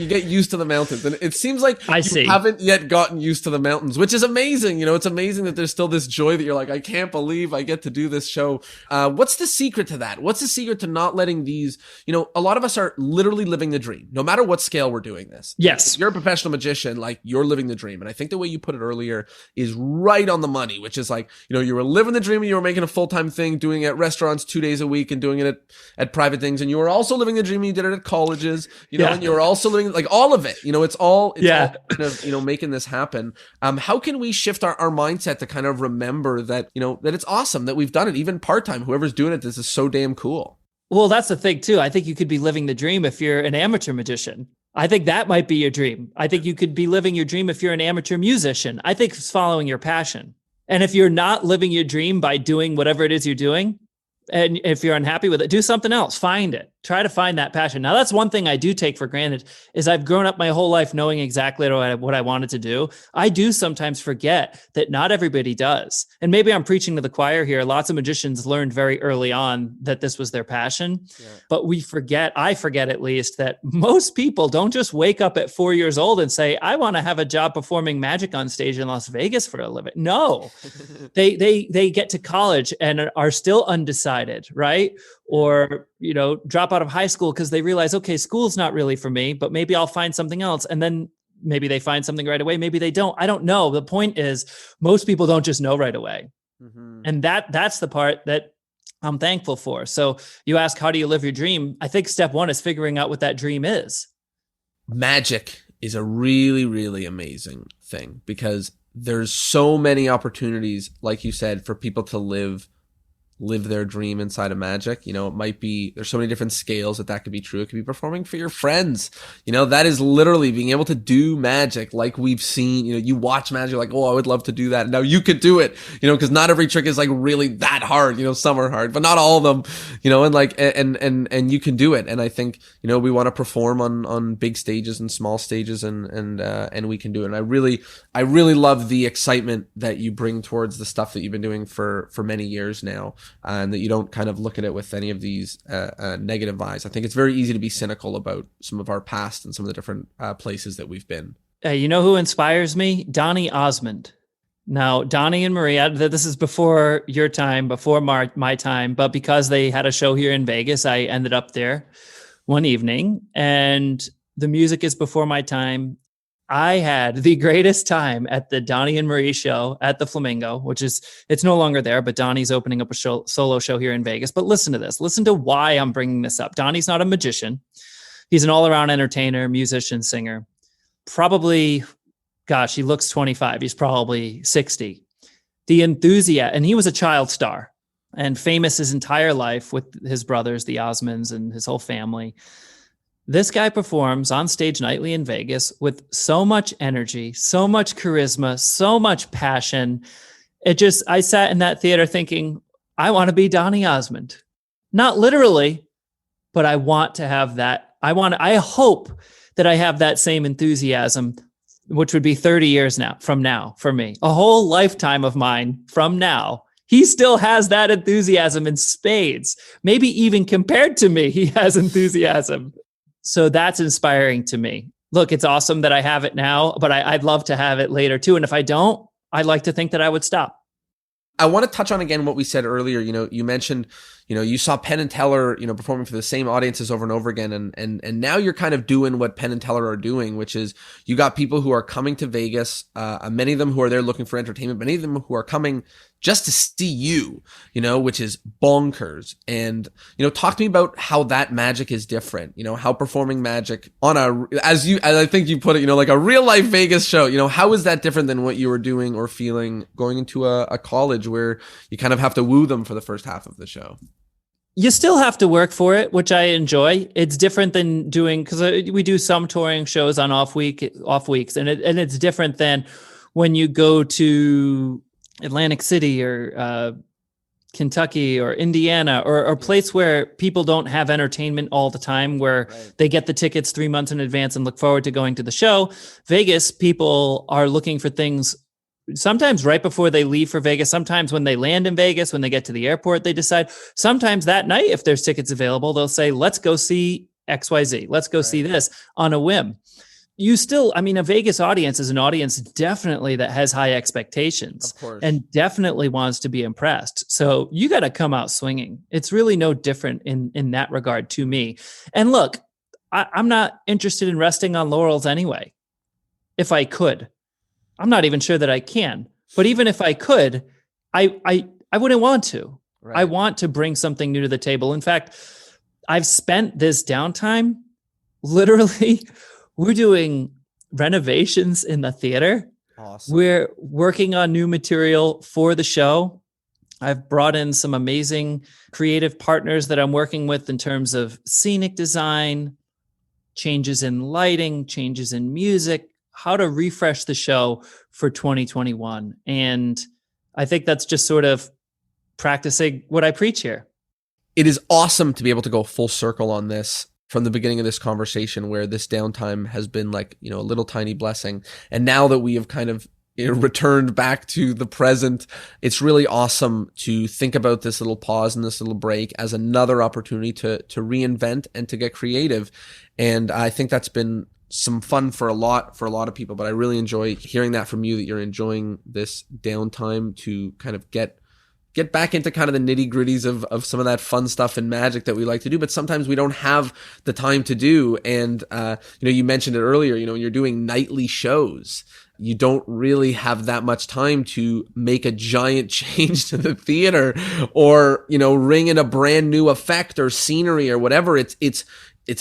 S1: get used to the mountains. And it seems like you haven't yet gotten used to the mountains, which is amazing. It's amazing that there's still this joy that you're like, I can't believe I get to do this show. What's the secret to that? What's the secret to not letting these, a lot of us are literally living the dream, no matter what scale we're doing this.
S2: Yes.
S1: If you're a professional magician, like you're living the dream. And I think the way you put it earlier is right on the money, which is like, you were living the dream and you were making a full-time thing, doing it at restaurants 2 days a week and doing it at private things. And you were also living the dream and you did it at colleges, and you were also living like all of it, it's all kind of, making this happen. How can we shift our mindset to kind of remember that, that it's awesome that we've done it, even part-time, whoever's doing it, this is so damn cool.
S2: Well, that's the thing too. I think you could be living the dream if you're an amateur magician. I think that might be your dream. I think you could be living your dream if you're an amateur musician. I think it's following your passion. And if you're not living your dream by doing whatever it is you're doing, and if you're unhappy with it, do something else, find it, try to find that passion. Now, that's one thing I do take for granted is I've grown up my whole life knowing exactly what I wanted to do. I do sometimes forget that not everybody does. And maybe I'm preaching to the choir here. Lots of magicians learned very early on that this was their passion, but I forget at least that most people don't just wake up at 4 years old and say, I want to have a job performing magic on stage in Las Vegas for a living. No, they get to college and are still undecided, right? Or, drop out of high school because they realize, okay, school's not really for me, but maybe I'll find something else. And then maybe they find something right away. Maybe they don't. I don't know. The point is most people don't just know right away. Mm-hmm. And that's the part that I'm thankful for. So you ask, how do you live your dream? I think step one is figuring out what that dream is.
S1: Magic is a really, really amazing thing because there's so many opportunities, like you said, for people to live live their dream inside of magic. It might be, there's so many different scales that could be true. It could be performing for your friends. That is literally being able to do magic like we've seen. You watch magic, you're like, oh, I would love to do that. Now you could do it, because not every trick is like really that hard. Some are hard, but not all of them, and like, and you can do it. And I think, we want to perform on big stages and small stages, and we can do it. And I really love the excitement that you bring towards the stuff that you've been doing for many years now. And that you don't kind of look at it with any of these negative eyes. I think it's very easy to be cynical about some of our past and some of the different places that we've been.
S2: You know who inspires me? Donny Osmond. Now, Donny and Maria, this is before your time, before my time, but because they had a show here in Vegas, I ended up there one evening, and the music is before my time. I had the greatest time at the Donny and Marie show at the Flamingo, it's no longer there, but Donny's opening up a solo show here in Vegas. But listen to this. Listen to why I'm bringing this up. Donny's not a magician. He's an all-around entertainer, musician, singer. Probably, he looks 25. He's probably 60. The enthusiasm, and he was a child star and famous his entire life with his brothers, the Osmonds, and his whole family. This guy performs on stage nightly in Vegas with so much energy, so much charisma, so much passion. I sat in that theater thinking, I want to be Donny Osmond. Not literally, but I want to have that. I hope that I have that same enthusiasm, which would be 30 years from now for me, a whole lifetime of mine from now. He still has that enthusiasm in spades. Maybe even compared to me, he has enthusiasm. So that's inspiring to me. Look, it's awesome that I have it now, but I'd love to have it later too. And if I don't, I'd like to think that I would stop.
S1: I want to touch on again what we said earlier. You mentioned, you saw Penn and Teller, performing for the same audiences over and over again. And now you're kind of doing what Penn and Teller are doing, which is you got people who are coming to Vegas, many of them who are there looking for entertainment, many of them who are coming just to see you, which is bonkers. And, talk to me about how that magic is different, how performing magic on as I think you put it, like a real life Vegas show, how is that different than what you were doing or feeling going into a college where you kind of have to woo them for the first half of the show?
S2: You still have to work for it, which I enjoy. It's different than doing, because we do some touring shows on off weeks, and it's different than when you go to Atlantic City or Kentucky or Indiana or a place where people don't have entertainment all the time, where they get the tickets 3 months in advance and look forward to going to the show. Vegas, people are looking for things sometimes right before they leave for Vegas, sometimes when they land in Vegas, when they get to the airport, they decide. Sometimes that night, if there's tickets available, they'll say, let's go see XYZ. Let's go see this on a whim. A Vegas audience is an audience definitely that has high expectations,
S1: of course,
S2: and definitely wants to be impressed. So you got to come out swinging. It's really no different in that regard to me. And look, I'm not interested in resting on laurels anyway. If I could, I'm not even sure that I can, but even if I could, I wouldn't want to. Right. I want to bring something new to the table. In fact, I've spent this downtime literally. We're doing renovations in the theater.
S1: Awesome.
S2: We're working on new material for the show. I've brought in some amazing creative partners that I'm working with in terms of scenic design, changes in lighting, changes in music, how to refresh the show for 2021. And I think that's just sort of practicing what I preach here.
S1: It is awesome to be able to go full circle on this from the beginning of this conversation, where this downtime has been like, a little tiny blessing. And now that we have kind of returned back to the present, it's really awesome to think about this little pause and this little break as another opportunity to reinvent and to get creative. And I think that's been some fun for a lot of people, but I really enjoy hearing that from you, that you're enjoying this downtime to kind of get back into kind of the nitty gritties of some of that fun stuff in magic that we like to do, but sometimes we don't have the time to do. And, you mentioned it earlier, when you're doing nightly shows, you don't really have that much time to make a giant change to the theater or, ring in a brand new effect or scenery or whatever. It's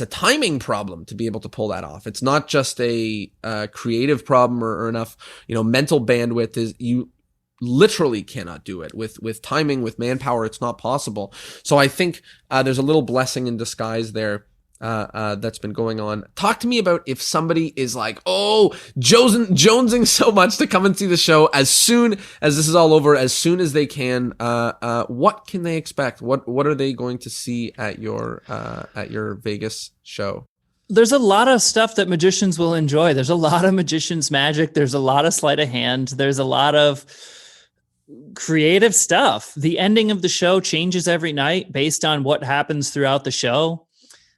S1: a timing problem to be able to pull that off. It's not just a creative problem or enough, mental bandwidth. Is you literally cannot do it with timing, with manpower. It's not possible. So I think there's a little blessing in disguise there that's been going on. Talk to me about if somebody is like, oh, jonesing so much to come and see the show as soon as this is all over, as soon as they can. What can they expect? What are they going to see at your Vegas show?
S2: There's a lot of stuff that magicians will enjoy. There's a lot of magician's magic. There's a lot of sleight of hand. There's a lot of creative stuff. The ending of the show changes every night based on what happens throughout the show.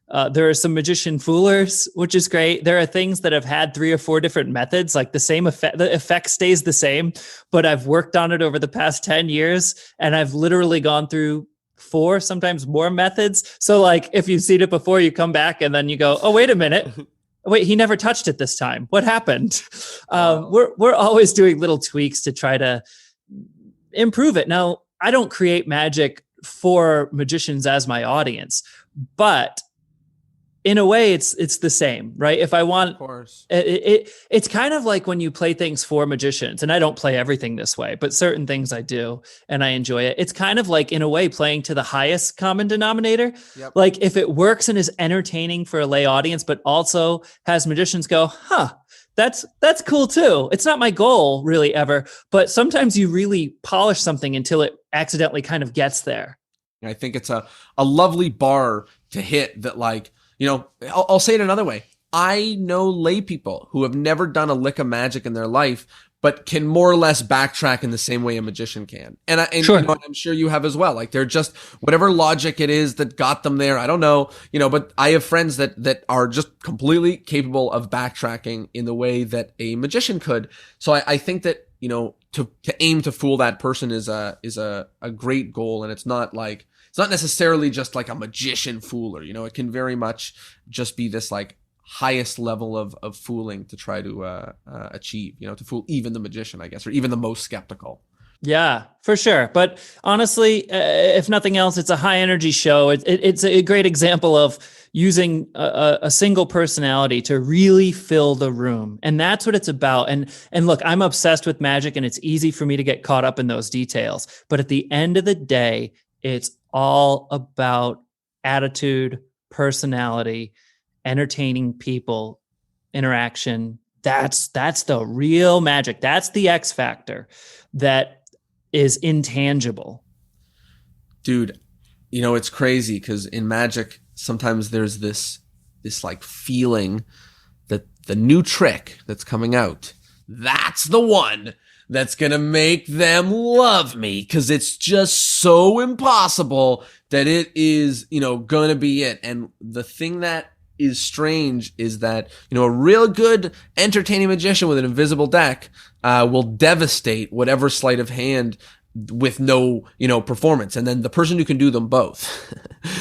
S2: There are some magician foolers, which is great. There are things that have had 3 or 4 different methods, like the same effect. The effect stays the same, but I've worked on it over the past 10 years, and I've literally gone through 4, sometimes more methods. So like if you've seen it before, you come back and then you go, oh, wait a minute. Wait, he never touched it this time. What happened? We're always doing little tweaks to try to improve it. Now, I don't create magic for magicians as my audience, but in a way, it's the same, right? If I want,
S1: of course,
S2: it's kind of like when you play things for magicians, and I don't play everything this way, but certain things I do, and I enjoy it. It's kind of like, in a way, playing to the highest common denominator.
S1: Yep.
S2: Like if it works and is entertaining for a lay audience, but also has magicians go, that's cool too. It's not my goal really ever, but sometimes you really polish something until it accidentally kind of gets there.
S1: I think it's a lovely bar to hit that, like, you know, I'll say it another way. I know lay people who have never done a lick of magic in their life, but can more or less backtrack in the same way a magician can. And
S2: sure.
S1: You know, I'm sure you have as well. Like, they're just whatever logic it is that got them there. I don't know, you know, but I have friends that are just completely capable of backtracking in the way that a magician could. So I think that, you know, to aim to fool that person is a great goal. And it's not necessarily just like a magician fooler, you know. It can very much just be this like highest level of fooling to try to achieve, you know, to fool even the magician, I guess, or even the most skeptical.
S2: Yeah, for sure. But honestly, if nothing else, it's a high energy show. It's a great example of using a single personality to really fill the room. And that's what it's about. And look, I'm obsessed with magic, and it's easy for me to get caught up in those details. But at the end of the day, it's all about attitude, personality, entertaining people, interaction. That's the real magic. That's the X factor that is intangible.
S1: Dude, you know, it's crazy because in magic, sometimes there's this like feeling that the new trick that's coming out, that's the one that's going to make them love me, because it's just so impossible that it is, you know, going to be it. And the thing that is strange is that, you know, a real good entertaining magician with an invisible deck will devastate whatever sleight of hand with no, you know, performance. And then the person who can do them both,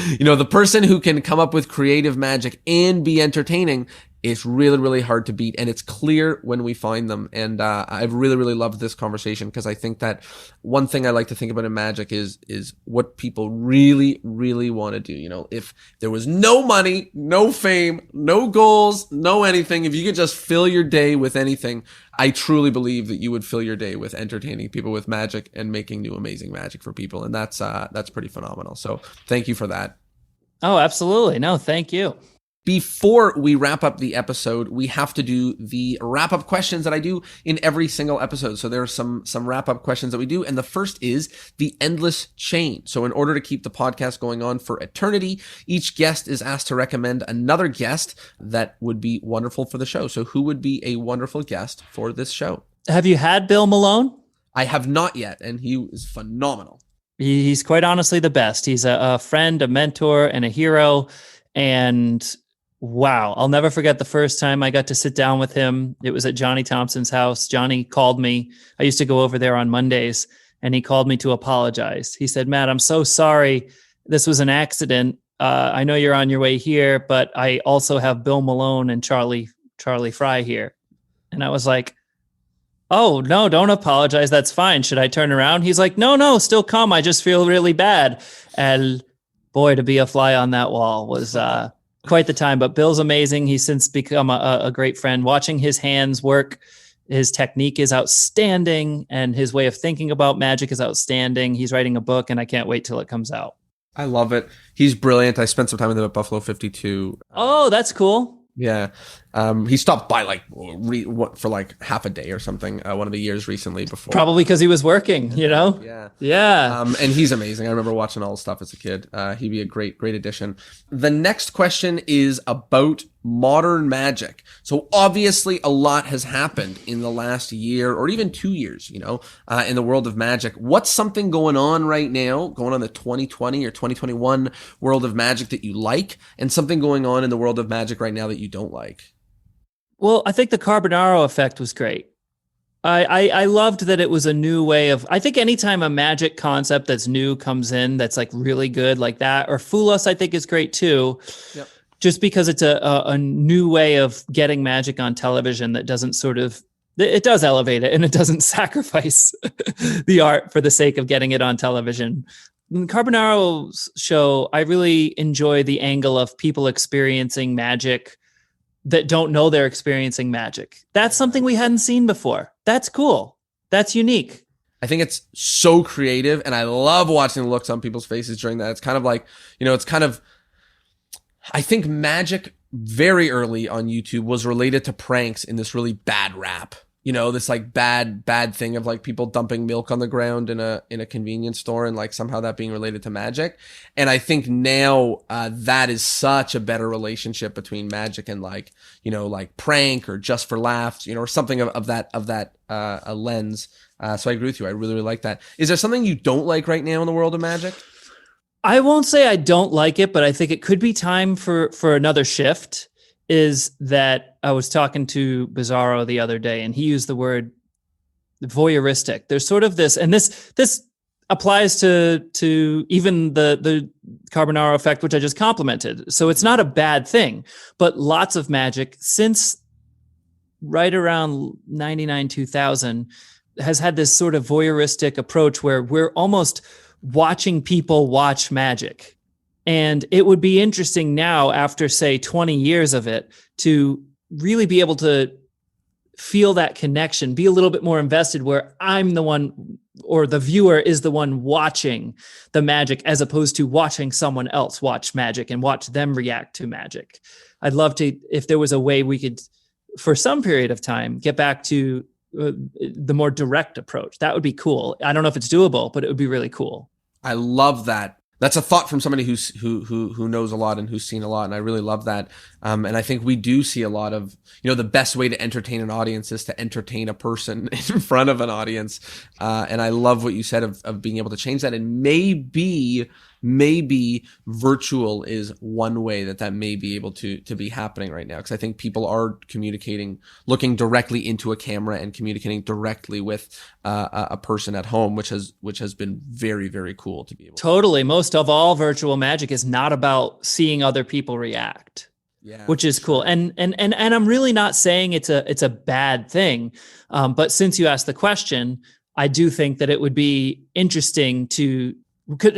S1: you know, the person who can come up with creative magic and be entertaining, it's really, really hard to beat. And it's clear when we find them. And I've really, really loved this conversation, because I think that one thing I like to think about in magic is what people really, really want to do. You know, if there was no money, no fame, no goals, no anything, if you could just fill your day with anything, I truly believe that you would fill your day with entertaining people with magic and making new amazing magic for people. And that's pretty phenomenal. So thank you for that.
S2: Oh, absolutely. No, thank you.
S1: Before we wrap up the episode, we have to do the wrap-up questions that I do in every single episode. So there are some wrap-up questions that we do, and the first is the endless chain. So in order to keep the podcast going on for eternity, each guest is asked to recommend another guest that would be wonderful for the show. So who would be a wonderful guest for this show?
S2: Have you had Bill Malone?
S1: I have not yet, and he is phenomenal.
S2: He's quite honestly the best. He's a friend, a mentor, and a hero. And wow, I'll never forget the first time I got to sit down with him. It was at Johnny Thompson's house. Johnny called me. I used to go over there on Mondays, and he called me to apologize. He said, Matt, I'm so sorry. This was an accident. I know you're on your way here, but I also have Bill Malone and Charlie Fry here. And I was like, oh, no, don't apologize. That's fine. Should I turn around? He's like, no, still come. I just feel really bad. And boy, to be a fly on that wall was quite the time. But Bill's amazing. He's since become a great friend. Watching his hands work His technique is outstanding, and his way of thinking about magic is outstanding. He's writing a book, and I can't wait till it comes out.
S1: I love it. He's brilliant. I spent some time with him at Buffalo 52.
S2: Oh, that's cool.
S1: Yeah. He stopped by for like half a day or something one of the years recently before.
S2: Probably because he was working,
S1: Yeah.
S2: Yeah.
S1: And he's amazing. I remember watching all his stuff as a kid. He'd be a great addition. The next question is about modern magic. So obviously a lot has happened in the last year or even 2 years, in the world of magic. What's something going on right now, going on the 2020 or 2021 world of magic that you like, and something going on in the world of magic right now that you don't like?
S2: Well, I think the Carbonaro effect was great. I loved that it was a new way of, I think anytime a magic concept that's new comes in, that's like really good like that, or Fool Us, I think is great too. Yep. Just because it's a new way of getting magic on television that doesn't it does elevate it and it doesn't sacrifice the art for the sake of getting it on television. In Carbonaro's show, I really enjoy the angle of people experiencing magic that don't know they're experiencing magic. That's something we hadn't seen before. That's cool. That's unique.
S1: I think it's so creative, and I love watching the looks on people's faces during that. It's kind of like, I think magic very early on YouTube was related to pranks in this really bad rap. This like bad thing of like people dumping milk on the ground in a convenience store and like somehow that being related to magic. And I think now that is such a better relationship between magic and like prank or just for laughs, or something of that lens. So I agree with you. I really, really like that. Is there something you don't like right now in the world of magic?
S2: I won't say I don't like it, but I think it could be time for another shift. Is that I was talking to Bizarro the other day, and he used the word voyeuristic. There's sort of this, and this applies to even the Carbonaro effect, which I just complimented. So it's not a bad thing, but lots of magic since right around 99, 2000 has had this sort of voyeuristic approach where we're almost watching people watch magic. And it would be interesting now, after, say, 20 years of it, to really be able to feel that connection, be a little bit more invested where I'm the one, or the viewer is the one watching the magic, as opposed to watching someone else watch magic and watch them react to magic. I'd love to, if there was a way we could, for some period of time, get back to the more direct approach. That would be cool. I don't know if it's doable, but it would be really cool.
S1: I love that. That's a thought from somebody who knows a lot and who's seen a lot, and I really love that. And I think we do see a lot of, the best way to entertain an audience is to entertain a person in front of an audience. And I love what you said of being able to change that. And maybe virtual is one way that may be able to be happening right now. Because I think people are communicating, looking directly into a camera and communicating directly with a person at home, which has been very, very cool to be able to.
S2: Totally. Most of all, virtual magic is not about seeing other people react. Yeah, which is cool. And I'm really not saying it's a bad thing. But since you asked the question, I do think that it would be interesting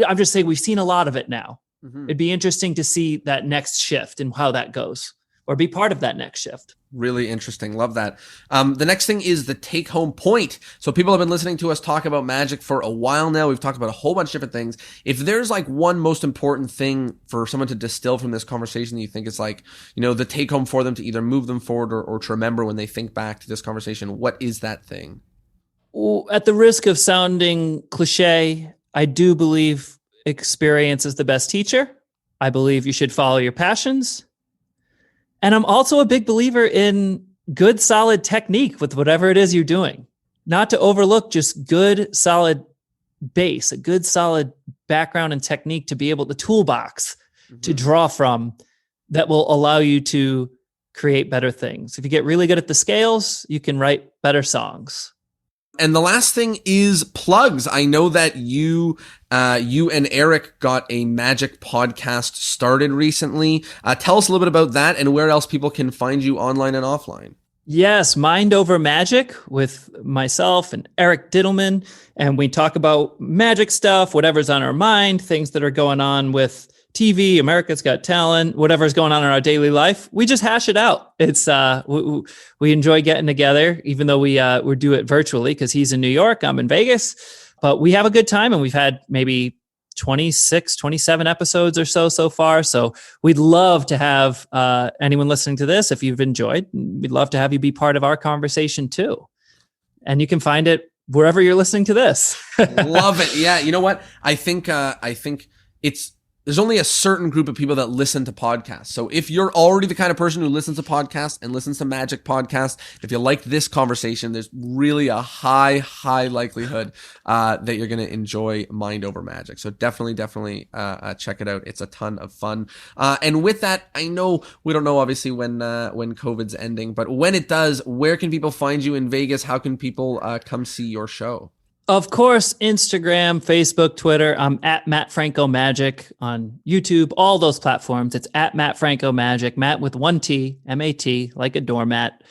S2: I'm just saying we've seen a lot of it now. Mm-hmm. It'd be interesting to see that next shift and how that goes, or be part of that next shift.
S1: Really interesting. Love that. The next thing is the take home point. So people have been listening to us talk about magic for a while now. We've talked about a whole bunch of different things. If there's like one most important thing for someone to distill from this conversation that you think is like, the take home for them to either move them forward or to remember when they think back to this conversation, what is that thing?
S2: At the risk of sounding cliche, I do believe experience is the best teacher. I believe you should follow your passions. And I'm also a big believer in good, solid technique with whatever it is you're doing. Not to overlook just good, solid base, a good, solid background and technique to be able, the toolbox to draw from that will allow you to create better things. If you get really good at the scales, you can write better songs.
S1: And the last thing is plugs. I know that you and Eric got a magic podcast started recently. Tell us a little bit about that and where else people can find you online and offline.
S2: Yes, Mind Over Magic with myself and Eric Diddleman. And we talk about magic stuff, whatever's on our mind, things that are going on with TV, America's Got Talent, whatever's going on in our daily life, we just hash it out. It's we enjoy getting together, even though we do it virtually because he's in New York, I'm in Vegas, but we have a good time, and we've had maybe 26, 27 episodes or so far. So we'd love to have anyone listening to this, if you've enjoyed, we'd love to have you be part of our conversation too. And you can find it wherever you're listening to this.
S1: Love it. Yeah. You know what? I think there's only a certain group of people that listen to podcasts. So if you're already the kind of person who listens to podcasts and listens to magic podcasts, if you like this conversation, there's really a high likelihood that you're going to enjoy Mind Over Magic. So definitely check it out. It's a ton of fun. And with that, I know we don't know obviously when COVID's ending, but when it does, where can people find you in Vegas? How can people come see your show?
S2: Of course, Instagram, Facebook, Twitter. I'm at Mat Franco Magic on YouTube, all those platforms. It's at Mat Franco Magic, Matt with one T, M-A-T, like a doormat,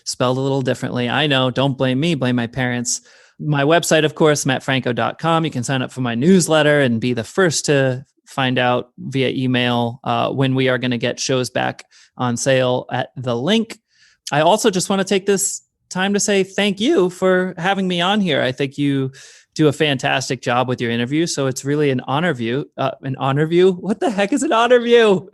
S2: spelled a little differently. I know, don't blame me, blame my parents. My website, of course, matfranco.com. You can sign up for my newsletter and be the first to find out via email when we are going to get shows back on sale at the link. I also just want to take this time to say thank you for having me on here. I think you do a fantastic job with your interview. So it's really an honor view. An honor view? What the heck is an honor view?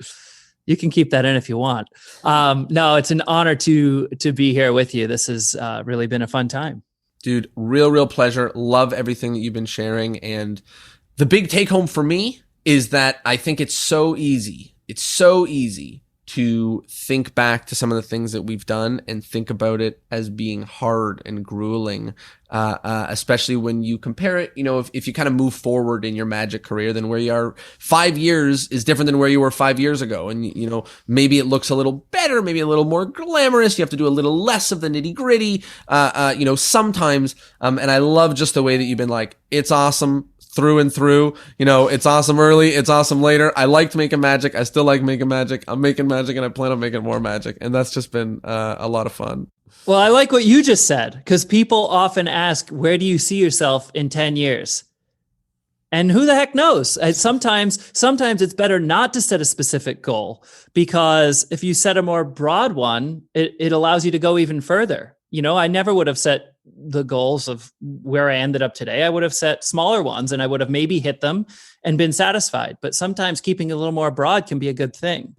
S2: You can keep that in if you want. No, it's an honor to be here with you. This has really been a fun time.
S1: Dude, real pleasure. Love everything that you've been sharing. And the big take home for me is that I think it's so easy. It's so easy to think back to some of the things that we've done and think about it as being hard and grueling, especially when you compare it, if you kind of move forward in your magic career, then where you are 5 years is different than where you were 5 years ago. And, maybe it looks a little better, maybe a little more glamorous. You have to do a little less of the nitty gritty, sometimes. And I love just the way that you've been like, it's awesome through and through. It's awesome early, it's awesome later. I liked making magic. I still like making magic. I'm making magic and I plan on making more magic. And that's just been a lot of fun.
S2: Well, I like what you just said, because people often ask, where do you see yourself in 10 years? And who the heck knows? Sometimes it's better not to set a specific goal, because if you set a more broad one, it allows you to go even further. I never would have set the goals of where I ended up today. I would have set smaller ones and I would have maybe hit them and been satisfied. But sometimes keeping a little more broad can be a good thing.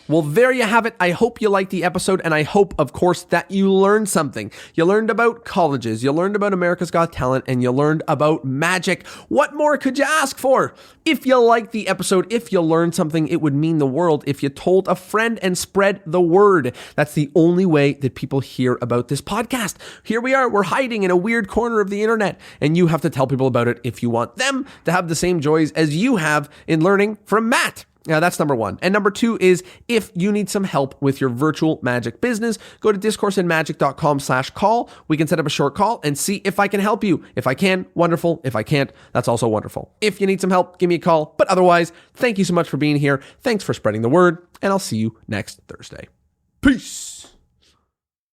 S1: Well, there you have it. I hope you liked the episode, and I hope, of course, that you learned something. You learned about colleges, you learned about America's Got Talent, and you learned about magic. What more could you ask for? If you liked the episode, if you learned something, it would mean the world if you told a friend and spread the word. That's the only way that people hear about this podcast. Here we are, we're hiding in a weird corner of the internet, and you have to tell people about it if you want them to have the same joys as you have in learning from Matt. Now, that's number one. And number two is, if you need some help with your virtual magic business, go to discourseandmagic.com/call. We can set up a short call and see if I can help you. If I can, wonderful. If I can't, that's also wonderful. If you need some help, give me a call. But otherwise, thank you so much for being here. Thanks for spreading the word, and I'll see you next Thursday. Peace.